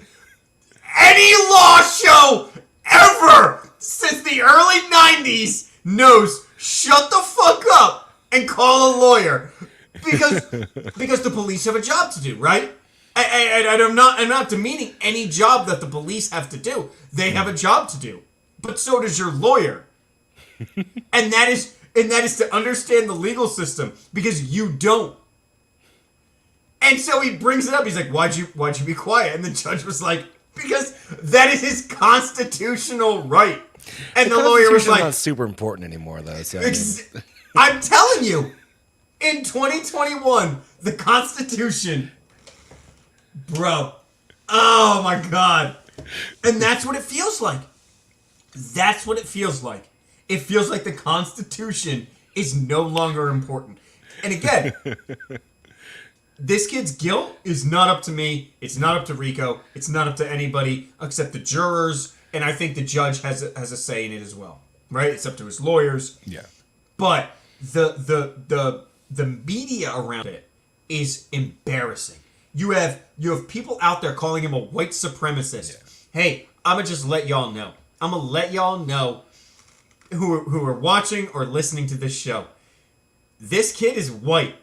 any law show ever since the early 90s knows, shut the fuck up and call a lawyer. Because the police have a job to do, right? And I'm not demeaning any job that the police have to do. They have a job to do. But so does your lawyer. and that is to understand the legal system, because you don't. And so he brings it up. He's like, why'd you be quiet? And the judge was like, because that is his constitutional right. And the lawyer was like, not super important anymore, though. So I'm telling you, in 2021, the Constitution, bro, oh my God. And that's what it feels like. That's what it feels like. It feels like the Constitution is no longer important. And again, this kid's guilt is not up to me. It's not up to Rico. It's not up to anybody except the jurors, and I think the judge has a say in it as well, right? It's up to his lawyers. Yeah. But the media around it is embarrassing. You have people out there calling him a white supremacist. Yeah. Hey, I'ma just let y'all know. I'm gonna let y'all know who are watching or listening to this show. This kid is white.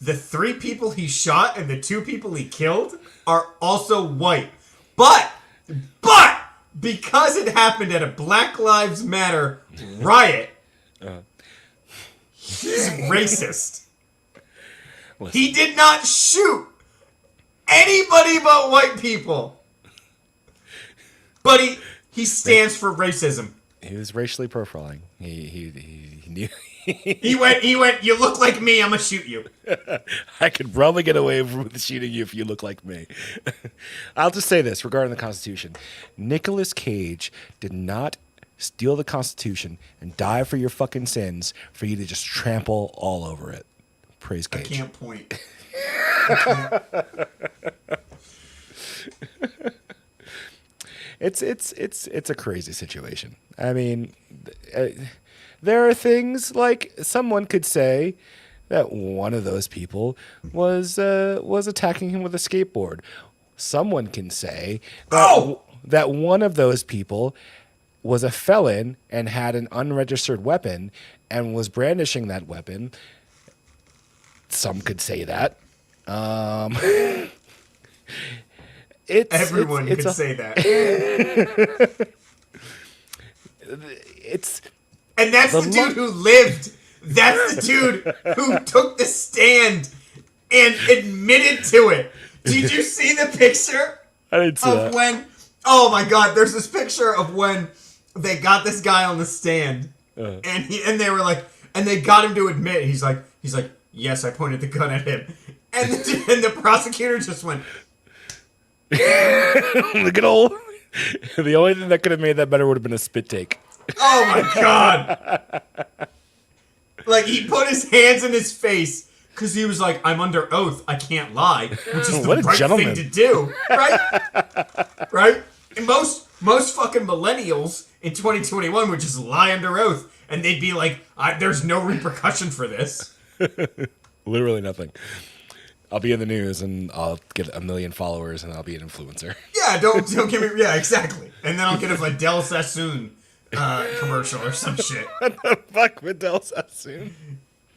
The 3 people he shot and the 2 people he killed are also white. But because it happened at a Black Lives Matter riot, he's racist. Listen. He did not shoot anybody but white people. But he stands for racism. He was racially profiling. He knew. He went, you look like me, I'm going to shoot you. I could probably get away with shooting you if you look like me. I'll just say this regarding the Constitution. Nicolas Cage did not steal the Constitution and die for your fucking sins for you to just trample all over it. Praise Cage. I can't point. I can't. It's a crazy situation. I mean, there are things like someone could say that one of those people was attacking him with a skateboard. Someone can say that one of those people was a felon and had an unregistered weapon and was brandishing that weapon. Some could say that. Everyone could say that. And that's the dude who lived. That's the dude who took the stand and admitted to it. Did you see the picture? I didn't see that. When? Oh my God! There's this picture of when they got this guy on the stand, and they were like, and they got him to admit. He's like, yes, I pointed the gun at him, and the prosecutor just went. Look at old. The only thing that could have made that better would have been a spit take. Oh my God! Like he put his hands in his face because he was like, "I'm under oath. I can't lie," which is the right thing to do, right? Right? And most fucking millennials in 2021 would just lie under oath, and they'd be like, "There's no repercussion for this." Literally nothing. I'll be in the news and I'll get 1 million followers and I'll be an influencer. Yeah, don't give me. Yeah, exactly. And then I'll get a Vidal Sassoon commercial or some shit. What the fuck, Vidal Sassoon?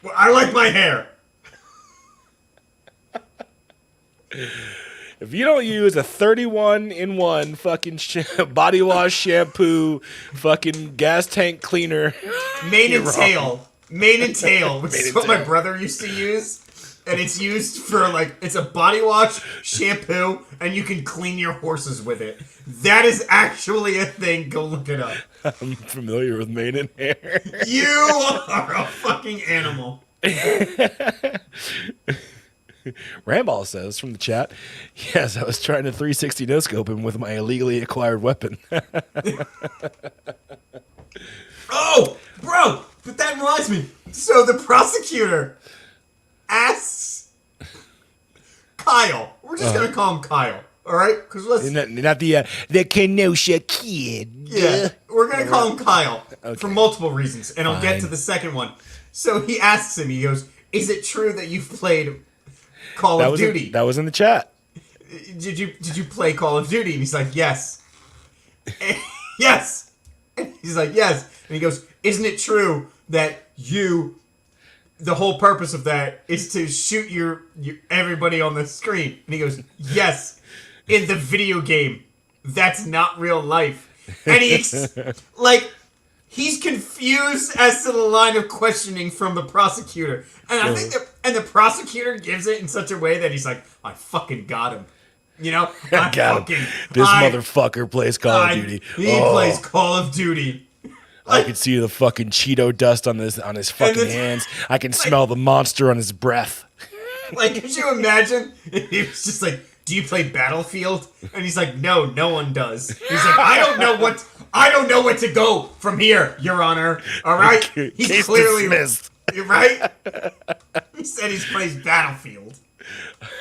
Well, I like my hair. If you don't use a 31-in-1 fucking body wash, shampoo, fucking gas tank cleaner, mane and tail, which is what my brother used to use. And it's used for, like, it's a body wash, shampoo, and you can clean your horses with it. That is actually a thing. Go look it up. I'm familiar with mane and hair. You are a fucking animal. Ramball says from the chat, yes, I was trying to 360 no-scope him with my illegally acquired weapon. Oh, bro, but that reminds me. So the prosecutor asks Kyle. We're just gonna call him Kyle, all right? Because let's not the Kenosha kid. Yeah, we're gonna call him Kyle for multiple reasons, and I'll get to the second one. So he asks him. He goes, "Is it true that you've played Call of Duty?" That was in the chat. Did you play Call of Duty? And he's like, "Yes." And, yes. And he's like, "Yes." And he goes, "Isn't it true that the whole purpose of that is to shoot your everybody on the screen?" And he goes, "Yes, in the video game. That's not real life." And he's confused as to the line of questioning from the prosecutor. And I think the prosecutor gives it in such a way that he's like, "I fucking got him." You know? I got him. This motherfucker plays Call of Duty. He plays Call of Duty. I can see the fucking Cheeto dust on his fucking hands. I can smell the monster on his breath. Like, could you imagine? He was just like, "Do you play Battlefield?" And he's like, "No, no one does." He's like, I don't know what to go from here, Your Honor. All right? He's Case clearly dismissed. Right? He said he plays Battlefield.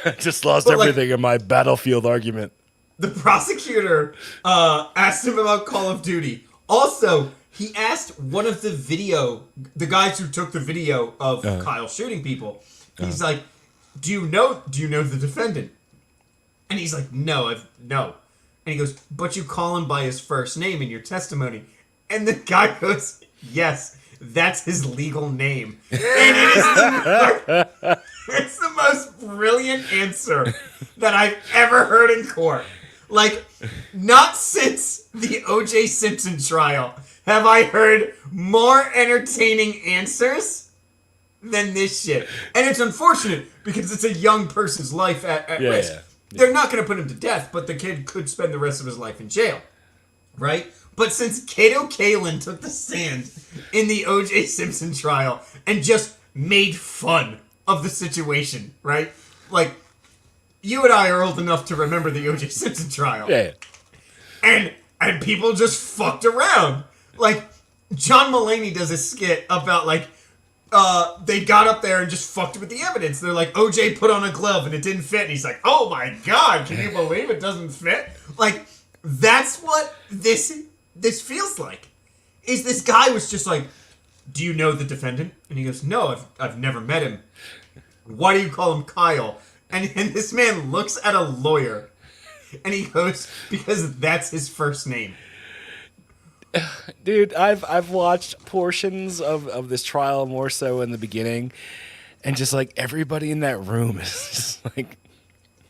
I just lost But, like, everything in my battlefield argument. the prosecutor asked him about Call of Duty. Also, he asked one of the guys who took the video of Kyle shooting people. He's like, "Do you know the defendant?" And he's like, "No. And he goes, "But you call him by his first name in your testimony." And the guy goes, "Yes, that's his legal name." And it's the most brilliant answer that I've ever heard in court. Like, not since the O.J. Simpson trial have I heard more entertaining answers than this shit. And it's unfortunate because it's a young person's life at risk. Yeah. They're not going to put him to death, but the kid could spend the rest of his life in jail. Right? But since Kato Kalin took the stand in the O.J. Simpson trial and just made fun of the situation, right? Like, you and I are old enough to remember the O.J. Simpson trial. Yeah. And people just fucked around. Like, John Mulaney does a skit about, like, they got up there and just fucked with the evidence. They're like, OJ put on a glove and it didn't fit. And he's like, oh my God, can you believe it doesn't fit? Like, that's what this feels like. Is this guy was just like, do you know the defendant? And he goes, no, I've never met him. Why do you call him Kyle? And this man looks at a lawyer and he goes, because that's his first name. Dude, I've watched portions of this trial, more so in the beginning, and just like everybody in that room is just like,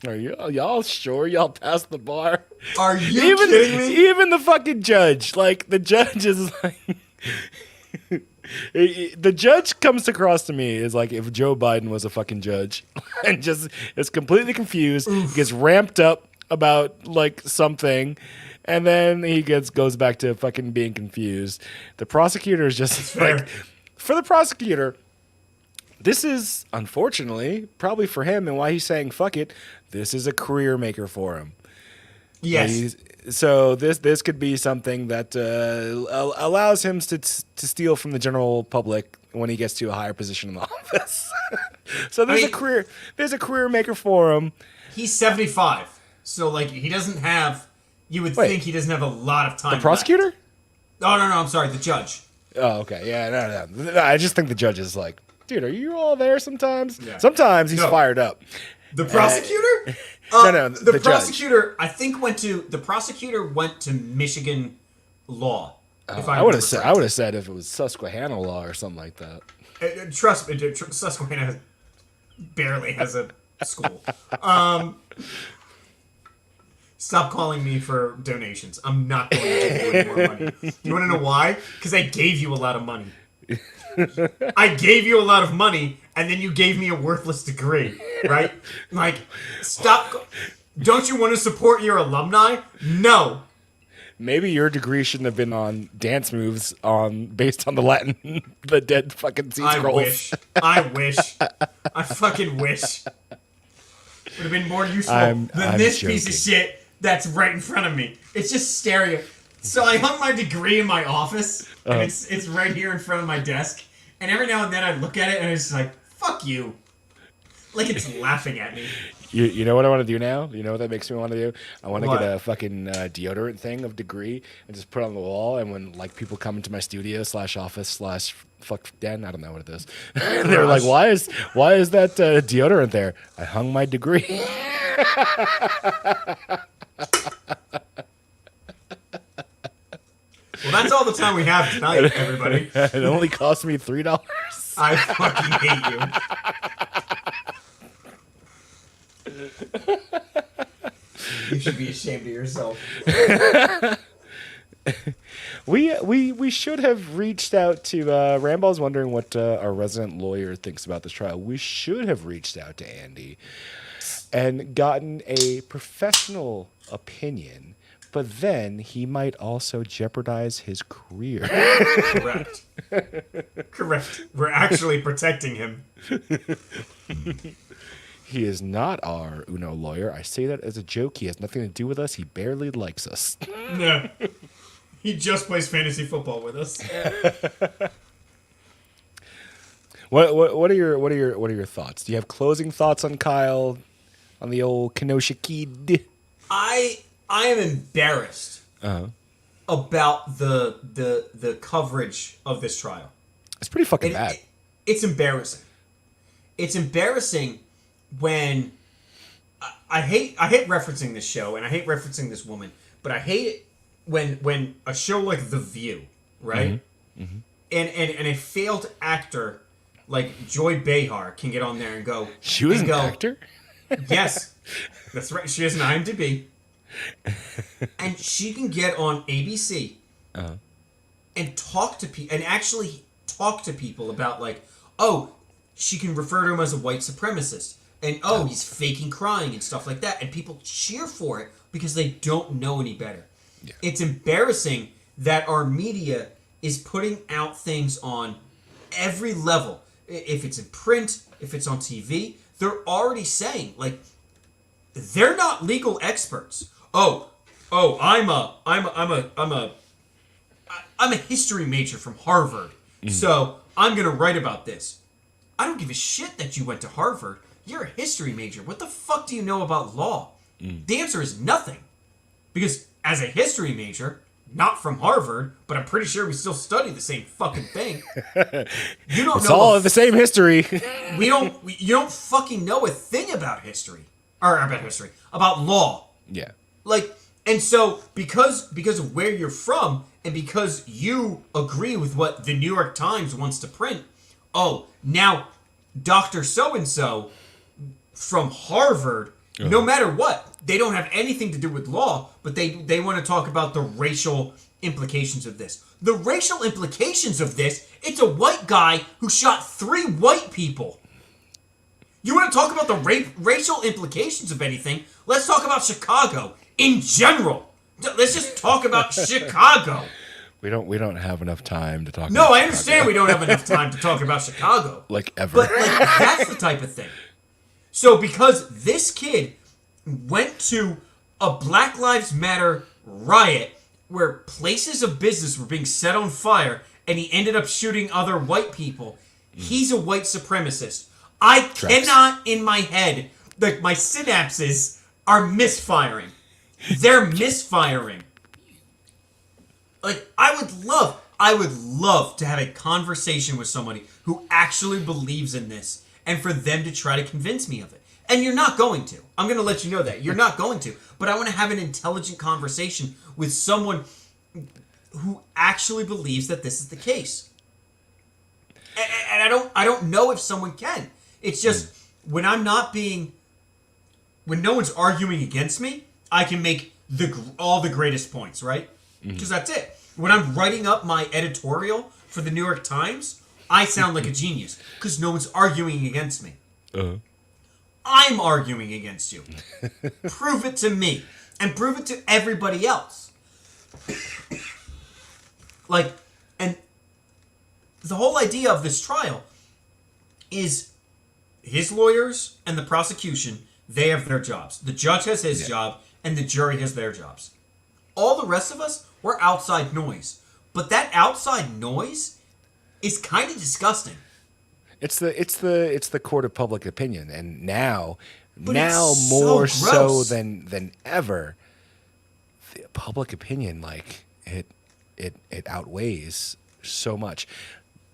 are y'all sure y'all passed the bar? Are you kidding me? Even the fucking judge, like the judge is like, the judge comes across to me as like if Joe Biden was a fucking judge, and just is completely confused, gets ramped up about like something. And then he goes back to fucking being confused. The prosecutor is just like, for the prosecutor, this is, unfortunately, probably for him and why he's saying fuck it, this is a career maker for him. Yes. So this could be something that allows him to steal from the general public when he gets to a higher position in the office. So there's a career maker for him. He's 75. So, like, he doesn't have... You would think he doesn't have a lot of time. The prosecutor? Left. Oh, no, I'm sorry. The judge. Oh, okay. Yeah, no. I just think the judge is like, dude, are you all there sometimes? Yeah. Sometimes he's fired up. The prosecutor? No, the prosecutor, judge. I think went to Michigan law. I would have said if it was Susquehanna law or something like that. Trust me, Susquehanna barely has a school. Stop calling me for donations. I'm not going to give you any more money. You want to know why? Because I gave you a lot of money. I gave you a lot of money, and then you gave me a worthless degree, right? Like, stop. Don't you want to support your alumni? No. Maybe your degree shouldn't have been on dance moves based on the Latin, the dead fucking sea scrolls. I wish. I fucking wish. Would have been more useful than this joking. Piece of shit that's right in front of me. It's just stereo. So I hung my degree in my office, and it's right here in front of my desk. And every now and then I look at it, and it's like, fuck you. Like it's laughing at me. You know what I want to do now? You know what that makes me want to do? I want to get a fucking deodorant thing of degree and just put it on the wall. And when like people come into my studio /office/ fuck den, I don't know what it is. And they're like, why is that deodorant there? I hung my degree. Well, that's all the time we have tonight, everybody. It only cost me $3. I fucking hate you. You should be ashamed of yourself. We should have reached out to Ramball's wondering what our resident lawyer thinks about this trial. We should have reached out to Andy and gotten a professional opinion, but then he might also jeopardize his career. Correct. We're actually protecting him. He is not our Uno lawyer. I say that as a joke. He has nothing to do with us. He barely likes us. No. He just plays fantasy football with us. What are your thoughts? Do you have closing thoughts on Kyle? on the old Kenosha Kid? I am embarrassed about the coverage of this trial. It's pretty fucking bad. It's embarrassing. It's embarrassing when I hate referencing this show and I hate referencing this woman, but I hate it when a show like The View, right? And a failed actor like Joy Behar can get on there and go. She was an actor? Yes, that's right. She has an IMDb, and she can get on ABC and talk to people and actually talk to people about like, oh, she can refer to him as a white supremacist, and oh, he's faking crying and stuff like that, and people cheer for it because they don't know any better. Yeah. It's embarrassing that our media is putting out things on every level. If it's in print, if it's on TV, they're already saying like they're not legal experts. I'm a history major from Harvard, so I'm gonna write about this. I don't give a shit that you went to Harvard. You're a history major. What the fuck do you know about law? The answer is nothing, because as a history major, not from Harvard, but I'm pretty sure we still study the same fucking thing. You don't It's know all the same history. You don't fucking know a thing about history. Or about law. Yeah. Like, and so because of where you're from and because you agree with what the New York Times wants to print, oh, now Dr. So-and-so from Harvard, no matter what, they don't have anything to do with law, but they want to talk about the racial implications of this. The racial implications of this, it's a white guy who shot 3 white people. You want to talk about the racial implications of anything? Let's talk about Chicago in general. Let's just talk about Chicago. We don't have enough time to talk. No, about I understand we don't have enough time to talk about Chicago. Like ever. But like that's the type of thing. So because this kid went to a Black Lives Matter riot where places of business were being set on fire and he ended up shooting other white people, he's a white supremacist. I cannot in my head, like my synapses are misfiring. They're misfiring. Like I would love to have a conversation with somebody who actually believes in this and for them to try to convince me of it. And you're not going to. I'm going to let you know that. You're not going to. But I want to have an intelligent conversation with someone who actually believes that this is the case. And I don't know if someone can. It's just when no one's arguing against me, I can make all the greatest points, right? Because that's it. When I'm writing up my editorial for the New York Times, I sound like a genius because no one's arguing against me. I'm arguing against you. Prove it to me. And prove it to everybody else. Like, and the whole idea of this trial is his lawyers and the prosecution, they have their jobs. The judge has his job, and the jury has their jobs. All the rest of us, we're outside noise. But that outside noise is kind of disgusting. It's the court of public opinion, and now it's more so so gross. than ever, the public opinion it outweighs so much.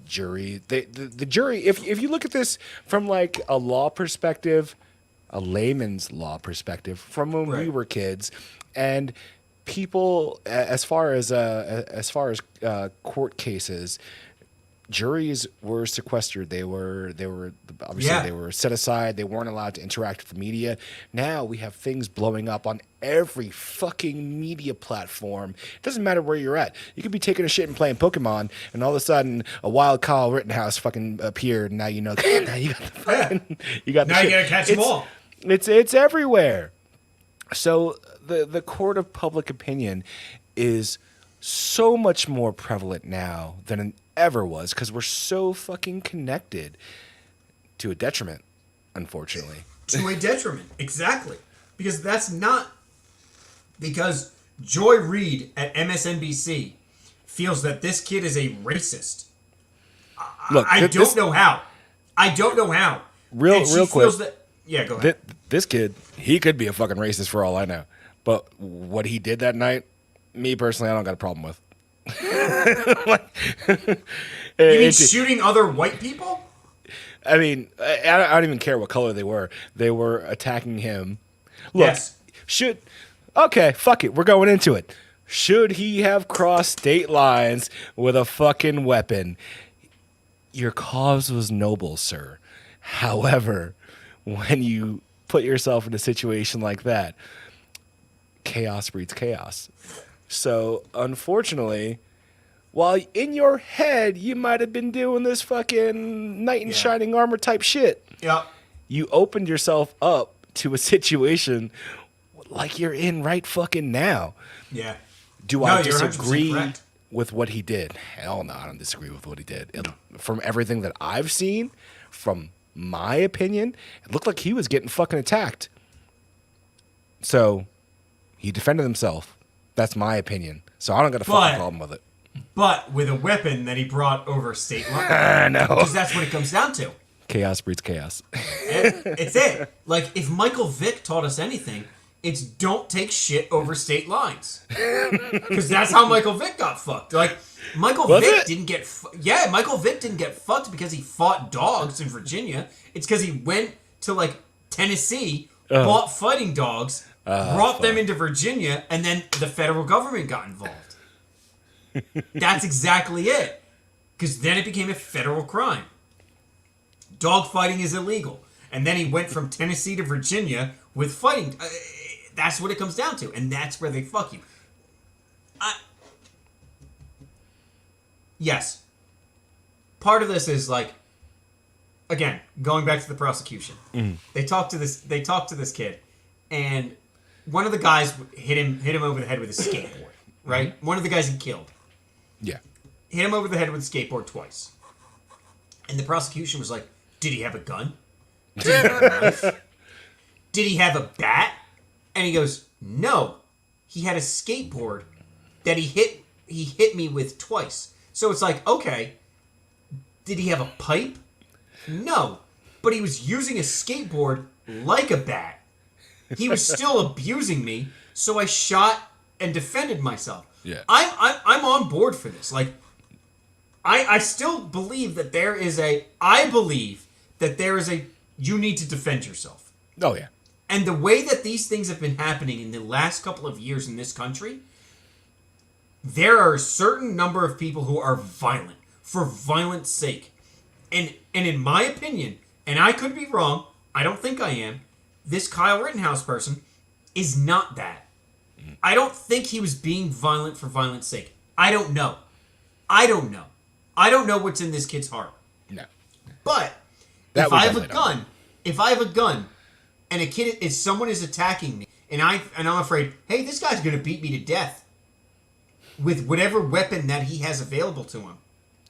Jury, the jury. If you look at this from like a law perspective, a layman's law perspective, from when we were kids, and people as far as court cases. Juries were sequestered. They were obviously they were set aside. They weren't allowed to interact with the media. Now we have things blowing up on every fucking media platform. It doesn't matter where you're at. You could be taking a shit and playing Pokemon, and all of a sudden a wild Kyle Rittenhouse fucking appeared. And now you know. Now you got the fucking. You got the now shit. You gotta catch them all. It's everywhere. So the court of public opinion is so much more prevalent now than it ever was because we're so fucking connected, to a detriment, unfortunately. To a detriment, exactly. Because Joy Reid at MSNBC feels that this kid is a racist. Look, I don't know how. Real quick. Yeah, go ahead. this kid, he could be a fucking racist for all I know. But what he did that night, me personally, I don't got a problem with. You mean shooting other white people? I mean, I don't even care what color they were. They were attacking him. Look, Yes. Okay, fuck it. We're going into it. Should he have crossed state lines with a fucking weapon? Your cause was noble, sir. However, when you put yourself in a situation like that, chaos breeds chaos. So, unfortunately, while in your head you might have been doing this fucking knight in shining armor type shit, Yeah. you opened yourself up to a situation like you're in right fucking now. Yeah. Do No, I you're 100% disagree correct. with what he did? Hell no, I don't disagree with what he did. From everything that I've seen, from my opinion, it looked like he was getting fucking attacked. So he defended himself. That's my opinion. So I don't got a fucking problem with it. But with a weapon that he brought over state line. I know. Because that's what it comes down to. Chaos breeds chaos. It's it. Like, if Michael Vick taught us anything, it's don't take shit over state lines. Because that's how Michael Vick got fucked. Like, Michael Vick didn't get... Michael Vick didn't get fucked because he fought dogs in Virginia. It's because he went to, like, Tennessee, bought fighting dogs, brought them into Virginia, and then the federal government got involved. That's exactly it. Because then it became a federal crime. Dog fighting is illegal. And then he went from Tennessee to Virginia with fighting. That's what it comes down to. And that's where they fuck you. Yes. Part of this is like, again, going back to the prosecution. They talked to this kid, and one of the guys hit him over the head with a skateboard. Right? One of the guys he killed. Yeah. Hit him over the head with a skateboard twice. And the prosecution was like, did he have a gun? Did he have a knife? Did he have a bat? And he goes, no. He had a skateboard that he hit me with twice. So it's like, okay, did he have a pipe? No. But he was using a skateboard like a bat. He was still abusing me, so I shot and defended myself. Yeah. I'm on board for this. Like, I still believe that there is a you need to defend yourself. Oh, yeah. And the way that these things have been happening in the last couple of years in this country, there are a certain number of people who are violent for violence sake. And in my opinion, and I could be wrong, I don't think I am, this Kyle Rittenhouse person is not that. I don't think he was being violent for violence sake. I don't know. I don't know what's in this kid's heart. No. But if I have a gun and someone is attacking me and I'm afraid, hey, this guy's going to beat me to death with whatever weapon that he has available to him.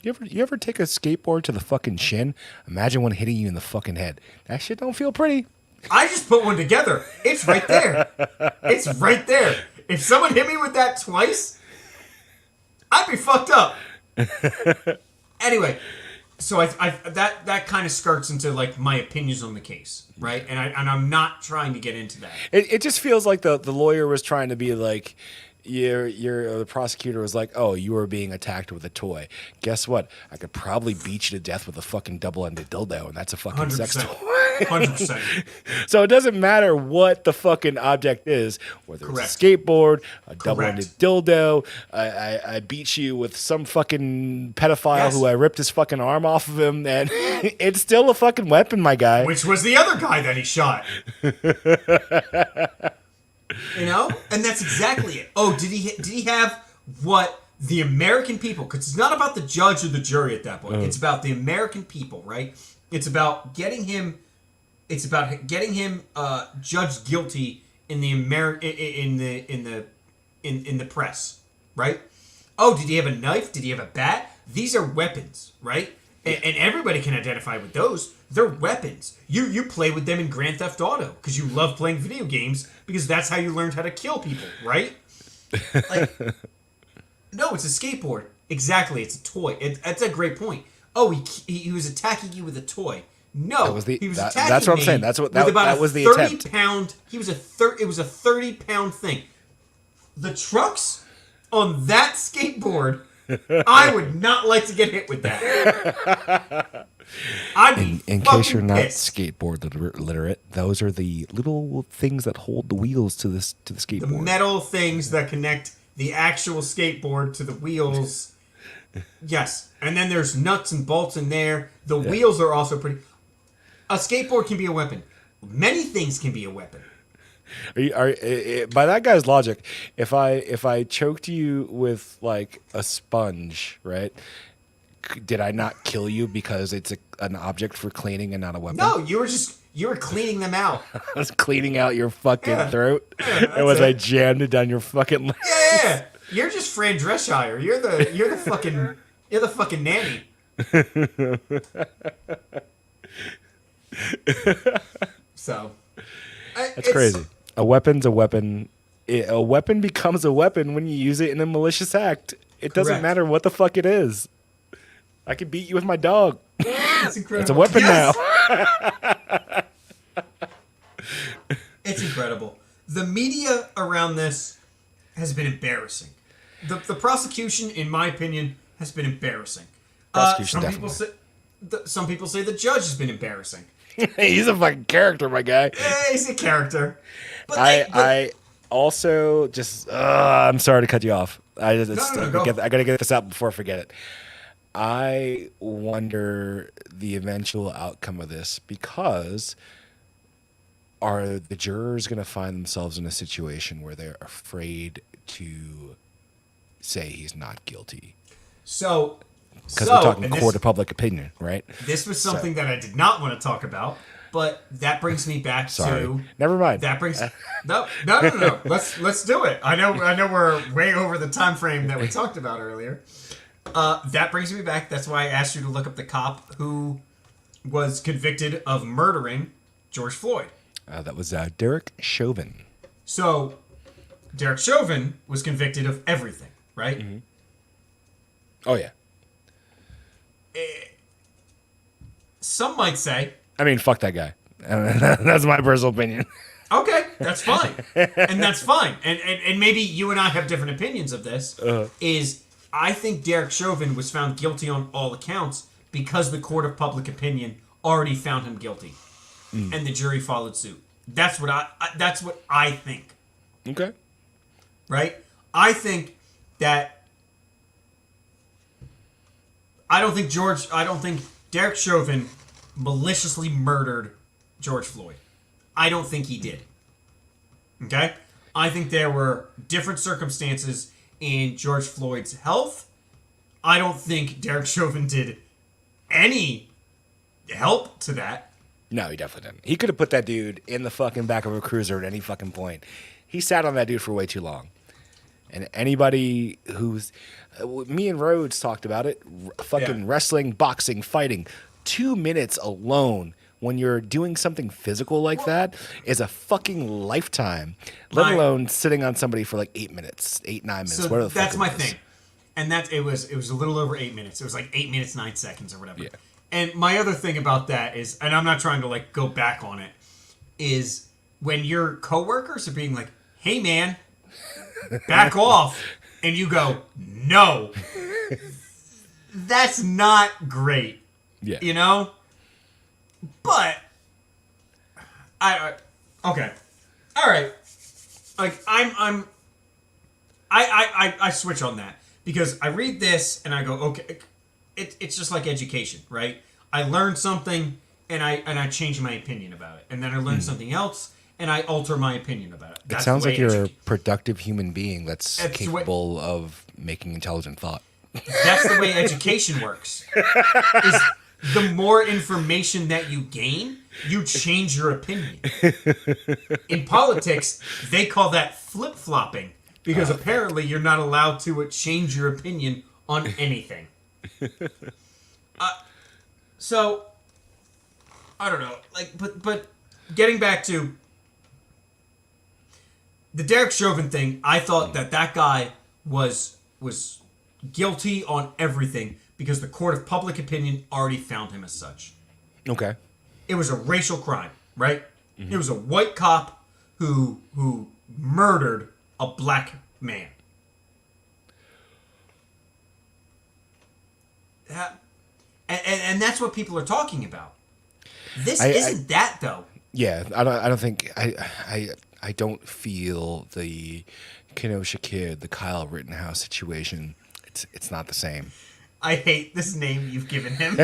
You ever take a skateboard to the fucking shin? Imagine one hitting you in the fucking head. That shit don't feel pretty. I just put one together. It's right there. It's right there. If someone hit me with that twice, I'd be fucked up. Anyway, so that kind of skirts into like my opinions on the case, right? And I'm not trying to get into that. It just feels like the lawyer was trying to be like, the prosecutor was like, oh, you were being attacked with a toy. Guess what? I could probably beat you to death with a fucking double-ended dildo, and that's a fucking 100%. sex toy. 100%. So it doesn't matter what the fucking object is, whether it's a skateboard, a double-ended dildo, I beat you with some fucking pedophile who I ripped his fucking arm off of him, and it's still a fucking weapon, my guy. Which was the other guy that he shot. You know? And that's exactly it. Oh, did he have what the American people, because it's not about the judge or the jury at that point. It's about the American people, right? It's about getting him judged guilty in the press, right? Oh, did he have a knife? Did he have a bat? These are weapons, right? And everybody can identify with those. They're weapons. You play with them in Grand Theft Auto because you love playing video games because that's how you learned how to kill people, right? Like, no, it's a skateboard. Exactly, it's a toy. That's a great point. Oh, he was attacking you with a toy. No, That was the- he was that- attacking that's what I'm me saying. That's what- with that- about that a was the 30 attempt. pound. It was a 30-pound thing. The trucks on that skateboard, I would not like to get hit with that. I'd be In case you're fucking not pissed. skateboard literate, those are the little things that hold the wheels to the The skateboard. metal things that connect the actual skateboard to the wheels. Yes, and then there's nuts and bolts in there. The wheels are also pretty. A skateboard can be a weapon. Many things can be a weapon. By that guy's logic, if I choked you with like a sponge, right? Did I not kill you because it's an object for cleaning and not a weapon? No, you were cleaning them out. I was cleaning out your fucking Yeah. throat, Yeah, and was I it. jammed it down your fucking leg? Yeah, you're just Fran Drescher. You're the fucking nanny. So That's crazy. A weapon's a weapon. A weapon becomes a weapon when you use it in a malicious act. It doesn't Correct. matter what the fuck it is. I could beat you with my dog. It's incredible. It's a weapon Yes! now. It's incredible. The media around this has been embarrassing. The prosecution, in my opinion, has been embarrassing. Prosecution, Some people say the judge has been embarrassing. He's a fucking character, my guy. He's a character. But I also just I'm sorry to cut you off. No, go. I gotta get this out before I forget it. I wonder the eventual outcome of this, because are the jurors going to find themselves in a situation where they're afraid to say he's not guilty? So, Because we're talking and court of public opinion, right? This was something that I did not want to talk about, but that brings me back Sorry. to. Never mind. That brings no. Let's do it. I know we're way over the time frame that we talked about earlier. That brings me back. That's why I asked you to look up the cop who was convicted of murdering George Floyd. That was Derek Chauvin. So, Derek Chauvin was convicted of everything, right? Mm-hmm. Oh yeah. Some might say, I mean, fuck that guy. That's my personal opinion. okay, that's fine, and that's fine, and maybe you and I have different opinions of this. Is I think Derek Chauvin was found guilty on all accounts because the court of public opinion already found him guilty, and the jury followed suit. That's what I think. Okay. Right? I think that I don't think Derek Chauvin maliciously murdered George Floyd. I don't think he did. Okay? I think there were different circumstances in George Floyd's health. I don't think Derek Chauvin did any help to that. No, he definitely didn't. He could have put that dude in the fucking back of a cruiser at any fucking point. He sat on that dude for way too long. And anybody who's... me and Rhodes talked about it. Fucking wrestling, boxing, fighting. 2 minutes alone when you're doing something physical like that is a fucking lifetime. Let alone sitting on somebody for like 8 minutes, 8, 9 minutes. So whatever the fuck that's it my was. thing. And it was a little over 8 minutes. It was like 8 minutes, 9 seconds or whatever. Yeah. And my other thing about that is, and I'm not trying to like go back on it, is when your coworkers are being like, hey man, back off, and you go, no. That's not great. Yeah. You know? But I okay. All right. Like I switch on that because I read this and I go, okay, it's just like education, right? I learn something and I change my opinion about it. And then I learn something else and I alter my opinion about it. It sounds like you're a productive human being that's capable of making intelligent thought. That's the way education works. Is the more information that you gain, you change your opinion. In politics, they call that flip-flopping because apparently you're not allowed to change your opinion on anything. So, I don't know. Like, but getting back to the Derek Chauvin thing, I thought that guy was guilty on everything because the court of public opinion already found him as such. Okay. It was a racial crime, right? It was a white cop who murdered a black man. And that's what people are talking about. This isn't that though. Yeah, I don't think I don't feel the Kenosha Kid, the Kyle Rittenhouse situation. It's not the same. I hate this name you've given him.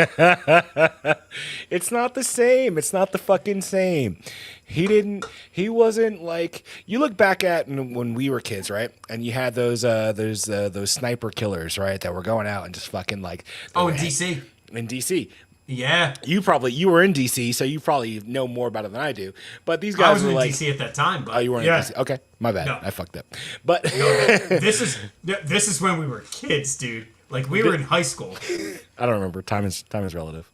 It's not the same. It's not the fucking same. He wasn't like, you look back at when we were kids, right? And you had those sniper killers, right? That were going out and just fucking like. Oh, in DC. In DC. Yeah. You were in DC, so you probably know more about it than I do. But these guys were like, DC at that time. But oh, you weren't in DC. Okay, my bad. No. I fucked up. But this is when we were kids, dude. Like we were in high school. I don't remember. Time is relative.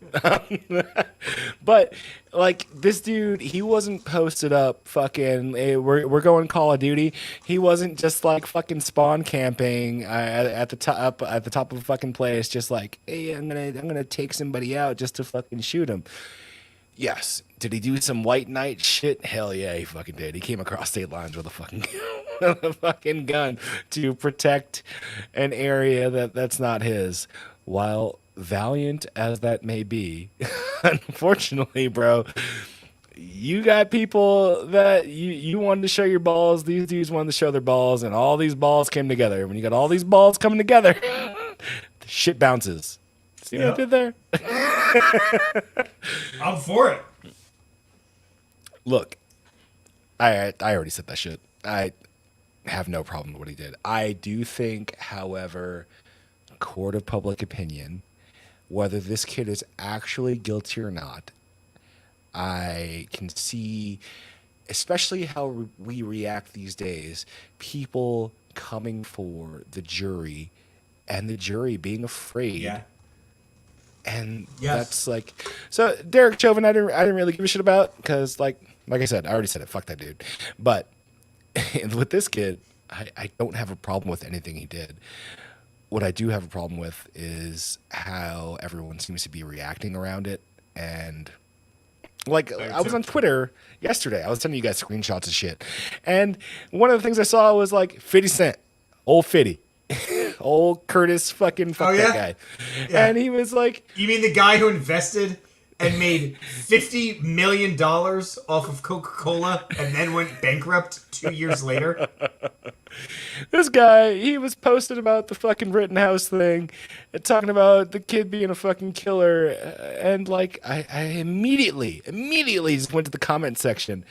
But like this dude, he wasn't posted up fucking. Hey, we're going Call of Duty. He wasn't just like fucking spawn camping at the top of a fucking place, just like, hey, I'm gonna take somebody out just to fucking shoot him. Yes. Did he do some white knight shit? Hell yeah, he fucking did. He came across state lines with a fucking gun to protect an area that's not his. While valiant as that may be, unfortunately, bro, you got people that you wanted to show your balls. These dudes wanted to show their balls, and all these balls came together. When you got all these balls coming together, the shit bounces. See what I did there? I'm for it. Look, I already said that shit. I have no problem with what he did. I do think, however, court of public opinion, whether this kid is actually guilty or not, I can see, especially how we react these days, people coming for the jury and the jury being afraid. Yeah. And that's like, so Derek Chauvin, I didn't really give a shit about because like I said, I already said it. Fuck that dude. But with this kid, I don't have a problem with anything he did. What I do have a problem with is how everyone seems to be reacting around it. And like, I was on Twitter yesterday. I was sending you guys screenshots of shit. And one of the things I saw was like 50 Cent, old 50. Old Curtis fucking fuck that guy. Yeah. And he was like, you mean the guy who invested and made $50 million off of Coca-Cola and then went bankrupt 2 years later? This guy, he was posting about the fucking Rittenhouse thing and talking about the kid being a fucking killer. And like, I immediately just went to the comment section.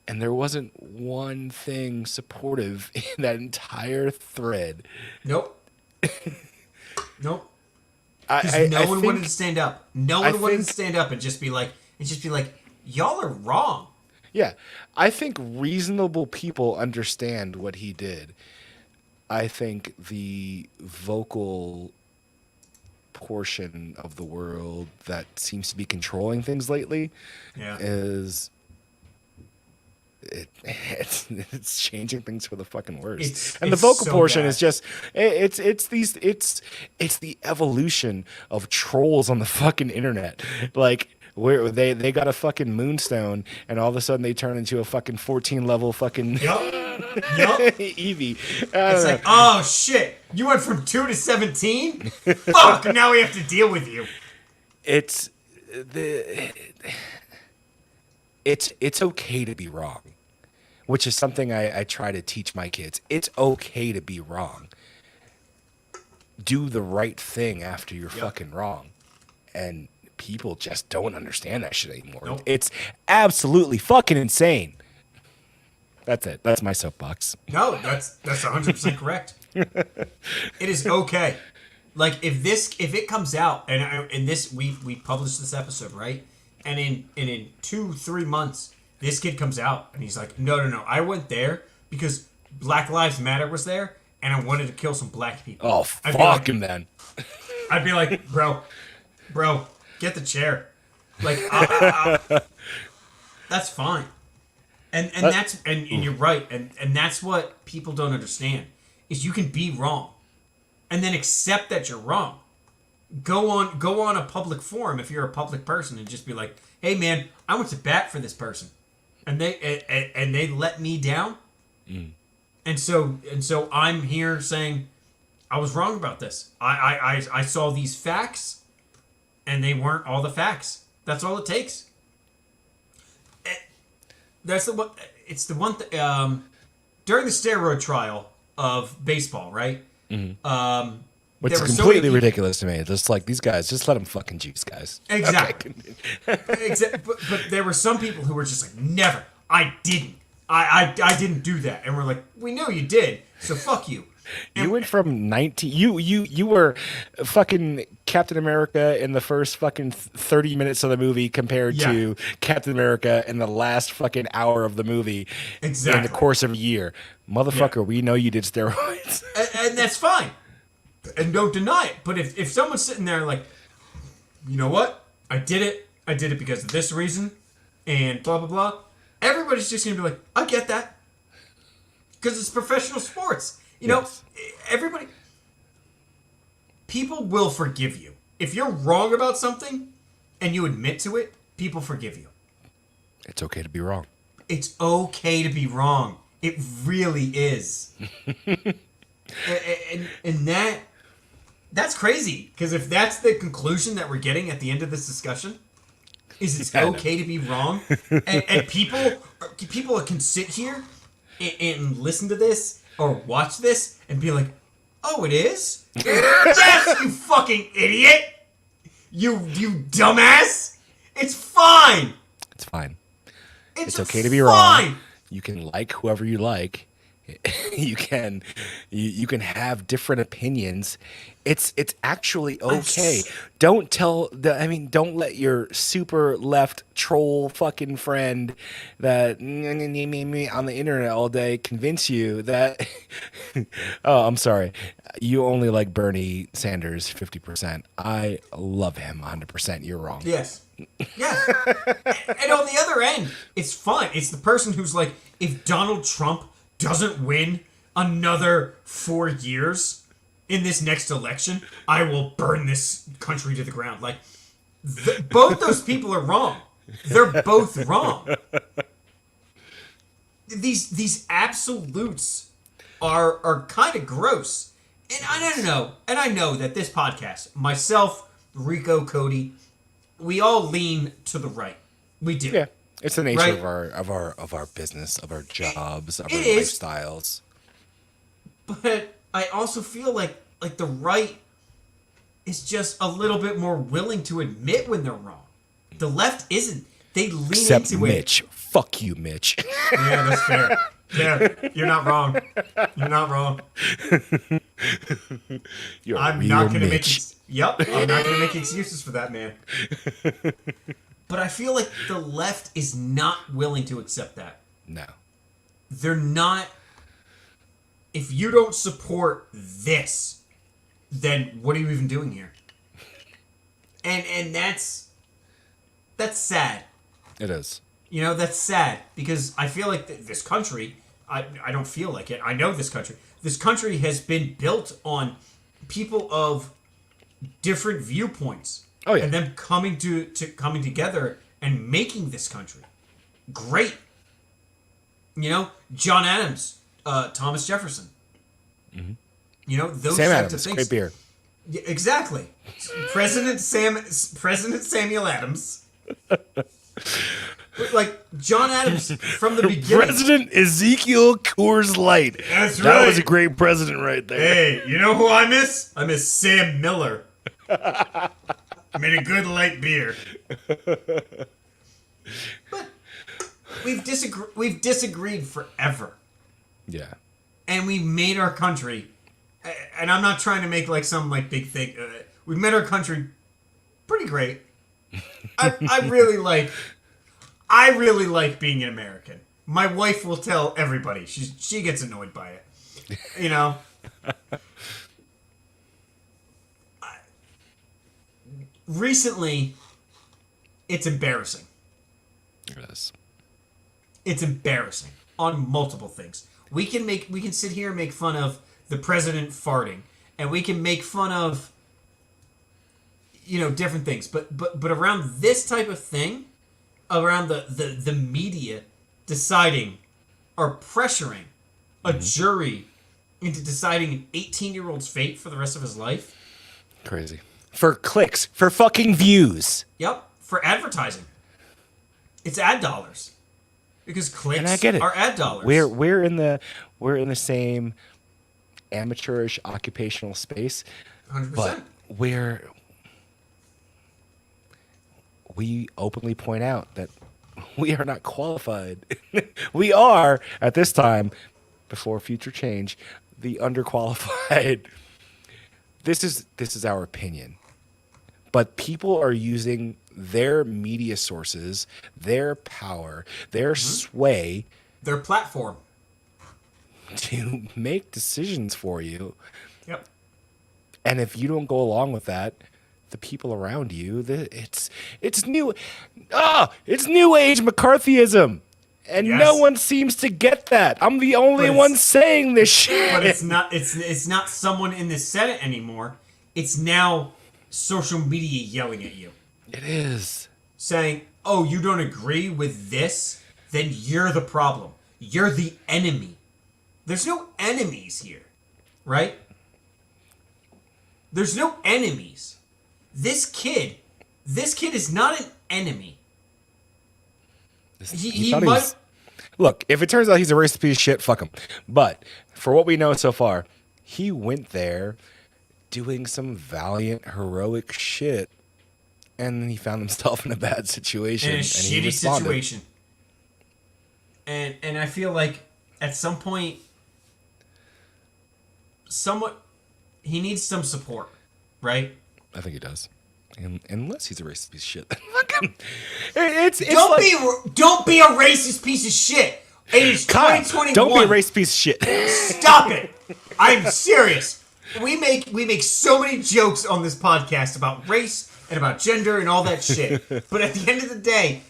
And there wasn't one thing supportive in that entire thread. Nope. Nope. Because no one wanted to stand up. No one wanted to stand up and just be like, y'all are wrong. Yeah. I think reasonable people understand what he did. I think the vocal portion of the world that seems to be controlling things lately is... It's changing things for the fucking worse. And the vocal portion is just it's the evolution of trolls on the fucking internet. Like where they got a fucking moonstone and all of a sudden they turn into a fucking 14 level fucking Eevee. It's like, oh shit, you went from 2 to 17? Fuck, now we have to deal with you. It's okay to be wrong, which is something I try to teach my kids. It's okay to be wrong. Do the right thing after you're fucking wrong. And people just don't understand that shit anymore. Nope. It's absolutely fucking insane. That's it. That's my soapbox. No, that's 100% correct. It is okay. Like if it comes out and this we published this episode, right? And in 2-3 months, this kid comes out and he's like, no, I went there because Black Lives Matter was there and I wanted to kill some black people. Oh, fuck him then. I'd be like, bro, get the chair. Like, that's fine. And you're right. And that's what people don't understand is you can be wrong and then accept that you're wrong. Go on a public forum if you're a public person and just be like, hey man, I went to bat for this person, and they let me down, and so I'm here saying I was wrong about this. I saw these facts, and they weren't all the facts. That's all it takes. That's the one. It's the one. During the steroid trial of baseball, right? Which is there were so completely many ridiculous to me. Just like, these guys, just let them fucking juice, guys. Exactly. But there were some people who were just like, never. I didn't. I didn't do that. And we're like, we know you did, so fuck you. And You went from 19. You were fucking Captain America in the first fucking 30 minutes of the movie compared to Captain America in the last fucking hour of the movie in the course of a year. Motherfucker, we know you did steroids. And that's fine. And don't deny it. But if someone's sitting there like, you know what? I did it because of this reason, and blah, blah, blah. Everybody's just going to be like, I get that. Because it's professional sports. You know, everybody... People will forgive you. If you're wrong about something and you admit to it, people forgive you. It's okay to be wrong. It's okay to be wrong. It really is. and that's crazy. Because if that's the conclusion that we're getting at the end of this discussion, is it's okay to be wrong, and people can sit here and listen to this or watch this and be like, oh, it is? Yes, you fucking idiot! You dumbass! It's fine! It's fine. It's okay to be fine. wrong. You can like whoever you like. You can have different opinions. It's actually okay. Don't let your super left troll fucking friend that on the internet all day convince you that oh, I'm sorry. You only like Bernie Sanders 50%. I love him 100%. You're wrong. Yes. Yes. And on the other end, it's fine. It's the person who's like, if Donald Trump doesn't win another 4 years in this next election, I will burn this country to the ground. Like, both those people are wrong. They're both wrong. These absolutes are kind of gross. And I don't know. And I know that this podcast, myself, Rico, Cody, we all lean to the right. We do. Yeah. It's the nature right? of our business, of our jobs, of our is. lifestyles. But I also feel like the right is just a little bit more willing to admit when they're wrong. The left isn't. They lean Except into Mitch. Fuck you, Mitch. Yeah, that's fair. Yeah, you're not wrong. You're not wrong. You're I'm not going to make. I'm not going to make excuses for that, man. But I feel like the left is not willing to accept that. No. They're not. If you don't support this, then what are you even doing here? And that's sad. It is. You know, that's sad because I feel like this country, I don't feel like it. I know this country. This country has been built on people of different viewpoints. Oh, yeah. And them coming together and making this country great. You know, John Adams, Thomas Jefferson. Mm-hmm. You know, those Sam types Adams, of things. great beer. Yeah, exactly. President Samuel Adams. Like John Adams from the beginning. President Ezekiel Coors Light. That's That right. was a great president right there. Hey, you know who I miss? I miss Sam Miller. I made a good light beer. But we've disagreed forever. Yeah. And we made our country, and I'm not trying to make like some like big thing. We've made our country pretty great. I really like being an American. My wife will tell everybody. She gets annoyed by it. You know. Recently, it's embarrassing. It is. It's embarrassing on multiple things. We can sit here and make fun of the president farting, and we can make fun of different things. But around this type of thing, around the media deciding or pressuring a jury into deciding an 18-year-old's fate for the rest of his life. Crazy. For clicks, for fucking views. Yep, for advertising. It's ad dollars. Because clicks And I get it. are ad dollars. We're in the same amateurish occupational space, 100%. but we openly point out that we are not qualified. We are at this time, before future change, the underqualified. This is our opinion. But people are using their media sources, their power, their sway, Their platform. to make decisions for you. Yep. And if you don't go along with that, the people around you, it's new age McCarthyism. And Yes. no one seems to get that. I'm the only But one saying this shit. But it's not someone in the Senate anymore. It's now social media yelling at you. It is. Saying, "Oh, you don't agree with this? Then you're the problem. You're the enemy." There's no enemies here, right? There's no enemies. This kid is not an enemy. He thought might. Look, if it turns out he's a racist piece of shit, fuck him. But for what we know so far, he went there doing some valiant, heroic shit, and then he found himself in a bad situation. In a and he shitty responded. situation. And I feel like at some point, he needs some support, right? I think he does. Unless he's a racist piece of shit. Fuck him. It's Don't be a racist piece of shit. It is Kyle, 2021. don't be a racist piece of shit. Stop it. I'm serious. We make so many jokes on this podcast about race and about gender and all that shit. But at the end of the day,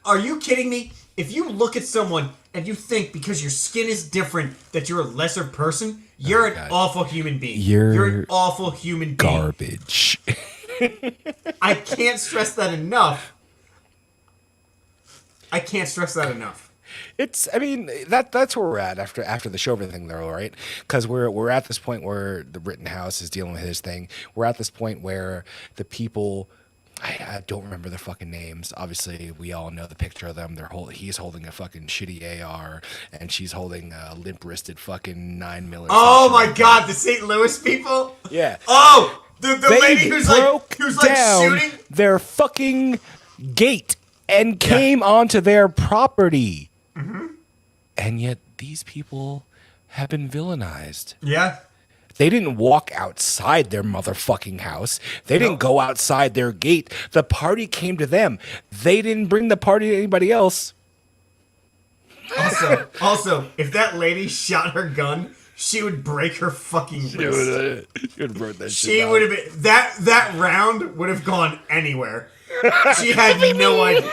are you kidding me? If you look at someone and you think because your skin is different that you're a lesser person, you're an awful human being. You're an awful human being. Garbage. I can't stress that enough. I mean, that's where we're at after the show thing, though, right? Because we're at this point where the Rittenhouse is dealing with his thing. We're at this point where the people, I don't remember their fucking names. Obviously, we all know the picture of them. He's holding a fucking shitty AR, and she's holding a limp-wristed fucking 9mm. Oh my god, the St. Louis people? Yeah. Oh, the They lady who's broke like down shooting. their fucking gate and came onto their property. Mm-hmm. And yet these people have been villainized. Yeah. They didn't walk outside their motherfucking house. They didn't go outside their gate. The party came to them. They didn't bring the party to anybody else. Also, if that lady shot her gun, she would break her fucking wrist. She would have burned that shit She down. would have been that round would have gone anywhere. She had no idea.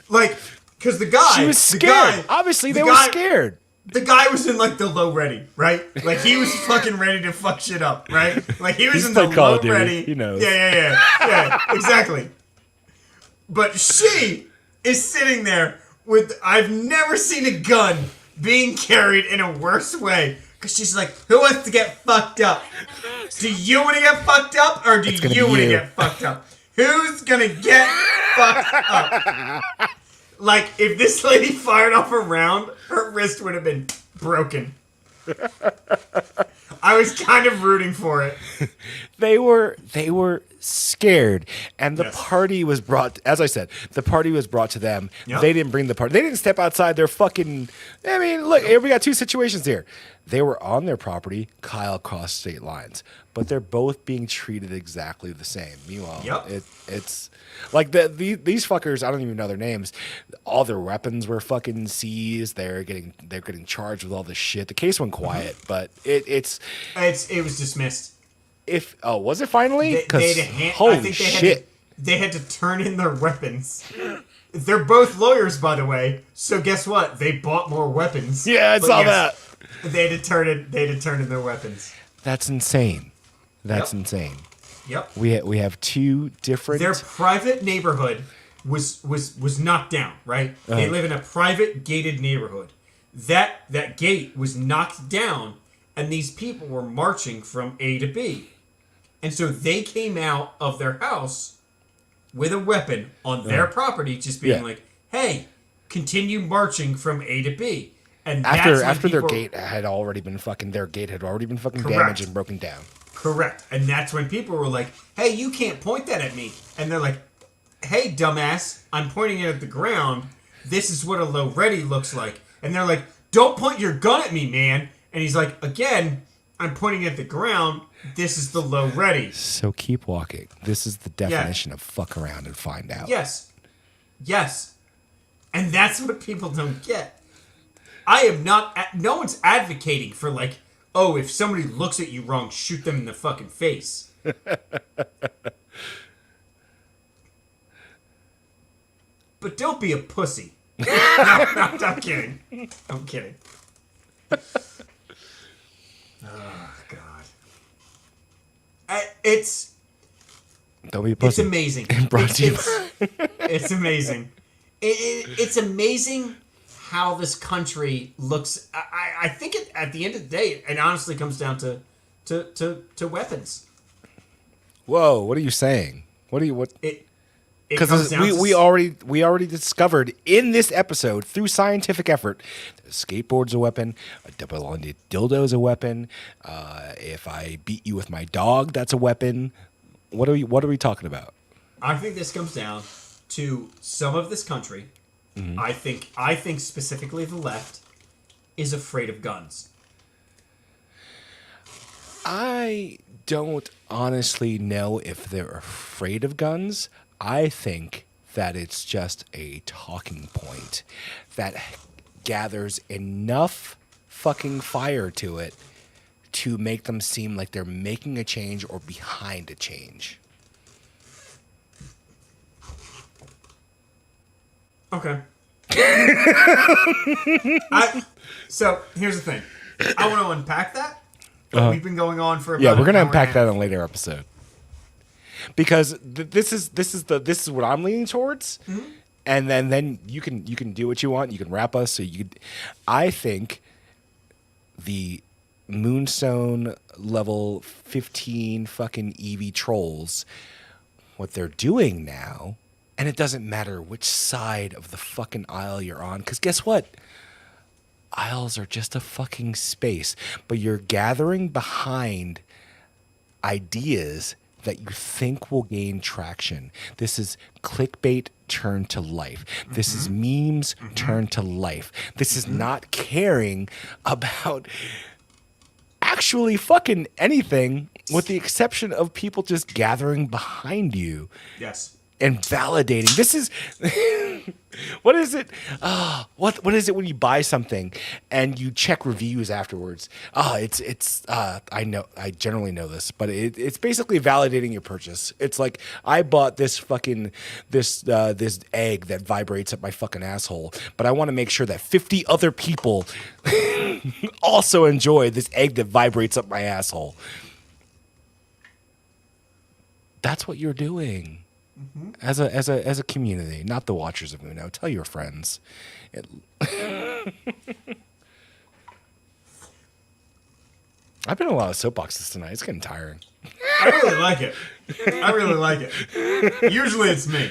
Like, because the guy, She was scared. Obviously, they were scared. The guy was in like the low ready, right? Like he was fucking ready to fuck shit up, right? Like he was He's in the played Call low of Duty. ready. He knows. Yeah, exactly. But she is sitting there with, I've never seen a gun being carried in a worse way. Because she's like, who wants to get fucked up? Do you want to get fucked up or do you want to get fucked up? Who's gonna get fucked up? Like, if this lady fired off a round, her wrist would have been broken. I was kind of rooting for it. They were scared, and the party was brought. As I said, the party was brought to them. Yep. They didn't bring the party. They didn't step outside their fucking. I mean, look, here we got two situations here. They were on their property. Kyle crossed state lines, but they're both being treated exactly the same. Meanwhile, it's like these fuckers. I don't even know their names. All their weapons were fucking seized. They're getting charged with all this shit. The case went quiet, but it was dismissed. Was it finally? Because holy shit. They had to turn in their weapons. They're both lawyers, by the way. So guess what? They bought more weapons. Yeah, I saw that. They had to turn in their weapons. That's insane. That's insane. Yep. We have two different. Their private neighborhood was knocked down, right? They live in a private gated neighborhood. That gate was knocked down, and these people were marching from A to B. And so they came out of their house with a weapon on their property, just being like, hey, continue marching from A to B. And after their gate had already been fucking damaged and broken down. Correct. And that's when people were like, hey, you can't point that at me. And they're like, hey, dumbass, I'm pointing it at the ground. This is what a low ready looks like. And they're like, don't point your gun at me, man. And he's like, again, I'm pointing at the ground. This is the low ready. So keep walking. This is the definition of fuck around and find out. Yes. And that's what people don't get. I am not, no one's advocating for like, oh, if somebody looks at you wrong, shoot them in the fucking face. But don't be a pussy. No, I'm kidding. I'm kidding. Oh, God. Don't be a pussy. It's amazing. It's amazing. It's amazing how this country looks. I think at the end of the day, it honestly comes down to weapons. Whoa, what are you saying? Because we already discovered in this episode through scientific effort, that a skateboard's a weapon, a double-ended dildo is a weapon. If I beat you with my dog, that's a weapon. What are we talking about? I think this comes down to some of this country. Mm-hmm. I think specifically the left is afraid of guns. I don't honestly know if they're afraid of guns. I think that it's just a talking point that gathers enough fucking fire to it to make them seem like they're making a change or behind a change. Okay. So here's the thing. I want to unpack that. We've been going on for about we're gonna an hour unpack that and a in a later episode because this is what I'm leaning towards, and then you can do what you want. You can wrap us. I think the Moonstone level 15 fucking EV trolls, what they're doing now. And it doesn't matter which side of the fucking aisle you're on, because guess what? Aisles are just a fucking space. But you're gathering behind ideas that you think will gain traction. This is clickbait turned to life. This is memes turned to life. This is not caring about actually fucking anything with the exception of people just gathering behind you. Yes. And validating. This is what is it? What is it when you buy something and you check reviews afterwards? I generally know this, but it's basically validating your purchase. It's like I bought this fucking this egg that vibrates up my fucking asshole, but I want to make sure that 50 other people also enjoy this egg that vibrates up my asshole. That's what you're doing. As a community, not the watchers of Uno. Tell your friends. I've been in a lot of soapboxes tonight. It's getting tiring. I really like it. Usually it's me.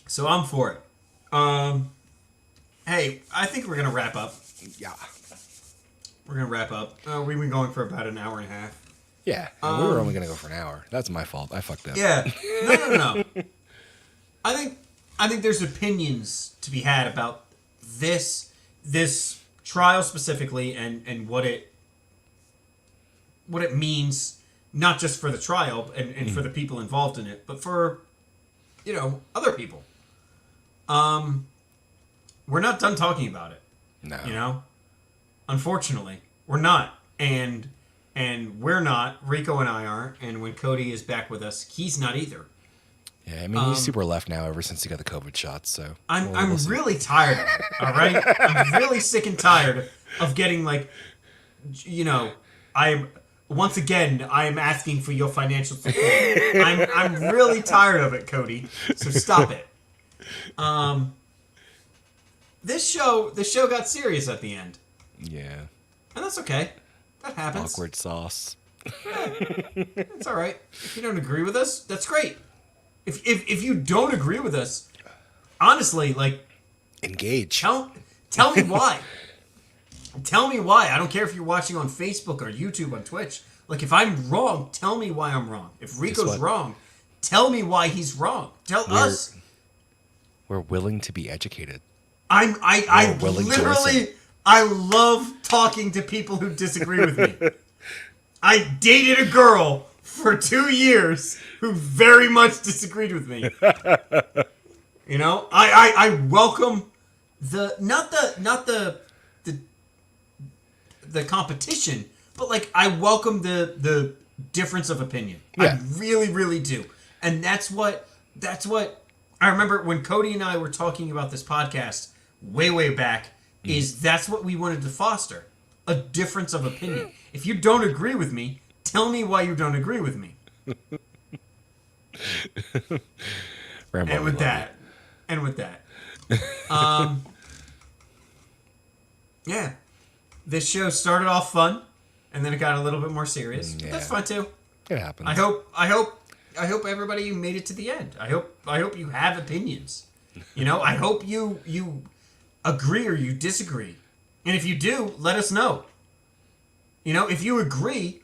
So I'm for it. Hey, I think we're gonna wrap up. Yeah. We're gonna wrap up. We've been going for about an hour and a half. Yeah, we were only gonna go for an hour. That's my fault. I fucked up. Yeah, no. I think there's opinions to be had about this trial specifically, and what it means, not just for the trial and for the people involved in it, but for other people. We're not done talking about it. No. Unfortunately, we're not, and we're not. Rico and I aren't. And when Cody is back with us, he's not either. Yeah, I mean, he's super left now ever since he got the COVID shots. So I'm really tired of it. All right, I'm really sick and tired of getting once again, I am asking for your financial support. I'm really tired of it, Cody. So stop it. This show got serious at the end, Yeah. and that's okay. That happens. Awkward sauce. It's all right. If you don't agree with us, that's great. If you don't agree with us, honestly, like, Engage. tell me why. Tell me why. I don't care if you're watching on Facebook or YouTube, on Twitch. Like, if I'm wrong, tell me why I'm wrong. If Rico's wrong, tell me why he's wrong. Tell us. We're willing to be educated. I literally, I love talking to people who disagree with me. I dated a girl for 2 years who very much disagreed with me. You know, I welcome not the competition, but like I welcome the difference of opinion. Yeah. I really, really do. And that's what I remember when Cody and I were talking about this podcast way back, is that's what we wanted to foster. A difference of opinion. If you don't agree with me, tell me why you don't agree with me. Rambo, And with that, yeah, this show started off fun, and then it got a little bit more serious. But that's fine too. It happens. I hope everybody made it to the end. I hope you have opinions. You know, I hope you agree or you disagree. And if you do, let us know. You know, if you agree,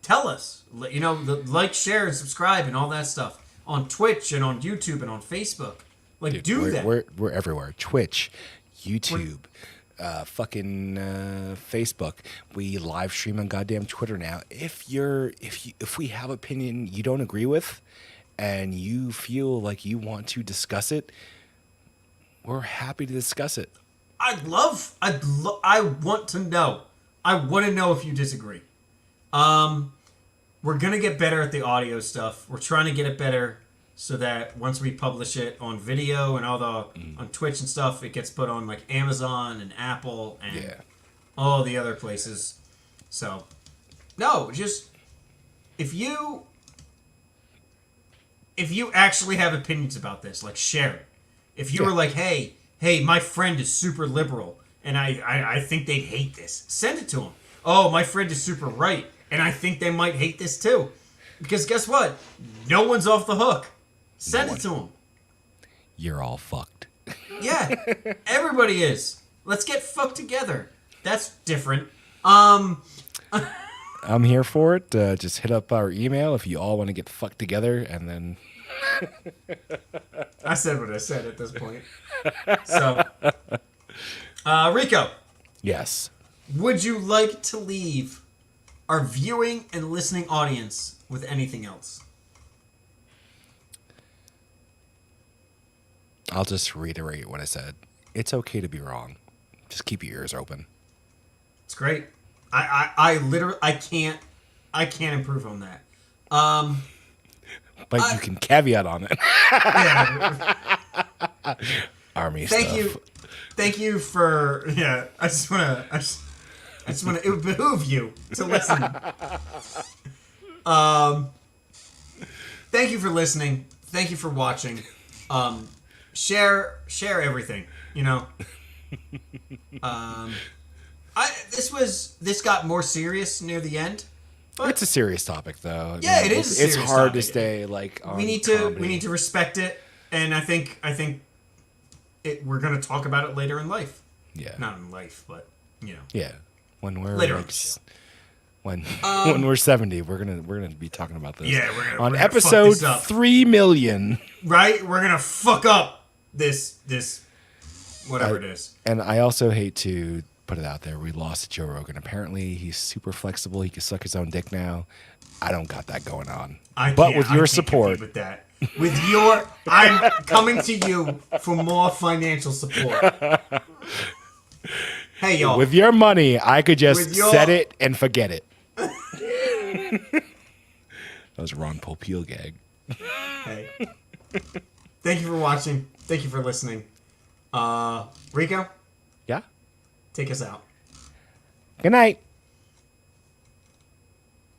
tell us. You know, like, share, and subscribe, and all that stuff on Twitch and on YouTube and on Facebook. Like, Dude, that. We're everywhere. Twitch, YouTube, Facebook. We live stream on goddamn Twitter now. If we have opinion you don't agree with, and you feel like you want to discuss it, we're happy to discuss it. I want to know. I want to know if you disagree. We're gonna get better at the audio stuff. We're trying to get it better so that once we publish it on video and all on Twitch and stuff, it gets put on like Amazon and Apple and all the other places. So, no, just if you actually have opinions about this, like, share it. If you were like, hey, my friend is super liberal, and I think they'd hate this, send it to them. Oh, my friend is super right, and I think they might hate this too. Because guess what? No one's off the hook. Send it to them. You're all fucked. Yeah, everybody is. Let's get fucked together. That's different. I'm here for it. Just hit up our email if you all want to get fucked together, and then... I said what I said at this point. So, Rico. Yes. Would you like to leave our viewing and listening audience with anything else? I'll just reiterate what I said. It's okay to be wrong. Just keep your ears open. It's great. I literally can't improve on that. But you can caveat on it. Yeah. Army Thank stuff. Thank you for I just wanna it would behoove you to listen. Thank you for listening. Thank you for watching. Share everything, you know. This got more serious near the end. But It's a serious topic, though. Yeah, it is a serious It's hard topic. to stay like. On we need to respect it, and I think we're gonna talk about it later in life. Yeah. Not in life, but you know. Yeah. When we're Later on like, the show. when we're 70, we're gonna be talking about this. Yeah, we're gonna fuck episode this up. 3 million. Right? We're gonna fuck up this whatever it is. And I also hate to put it out there. We lost Joe Rogan. Apparently, he's super flexible. He can suck his own dick now. I don't got that going on. But with your support, with that, I'm coming to you for more financial support. Hey, y'all. with your money, I could just With your- set it and forget it. That was a Ron Popeil gag. Hey. Thank you for watching. Thank you for listening. Rico, Yeah. take us out. Good night.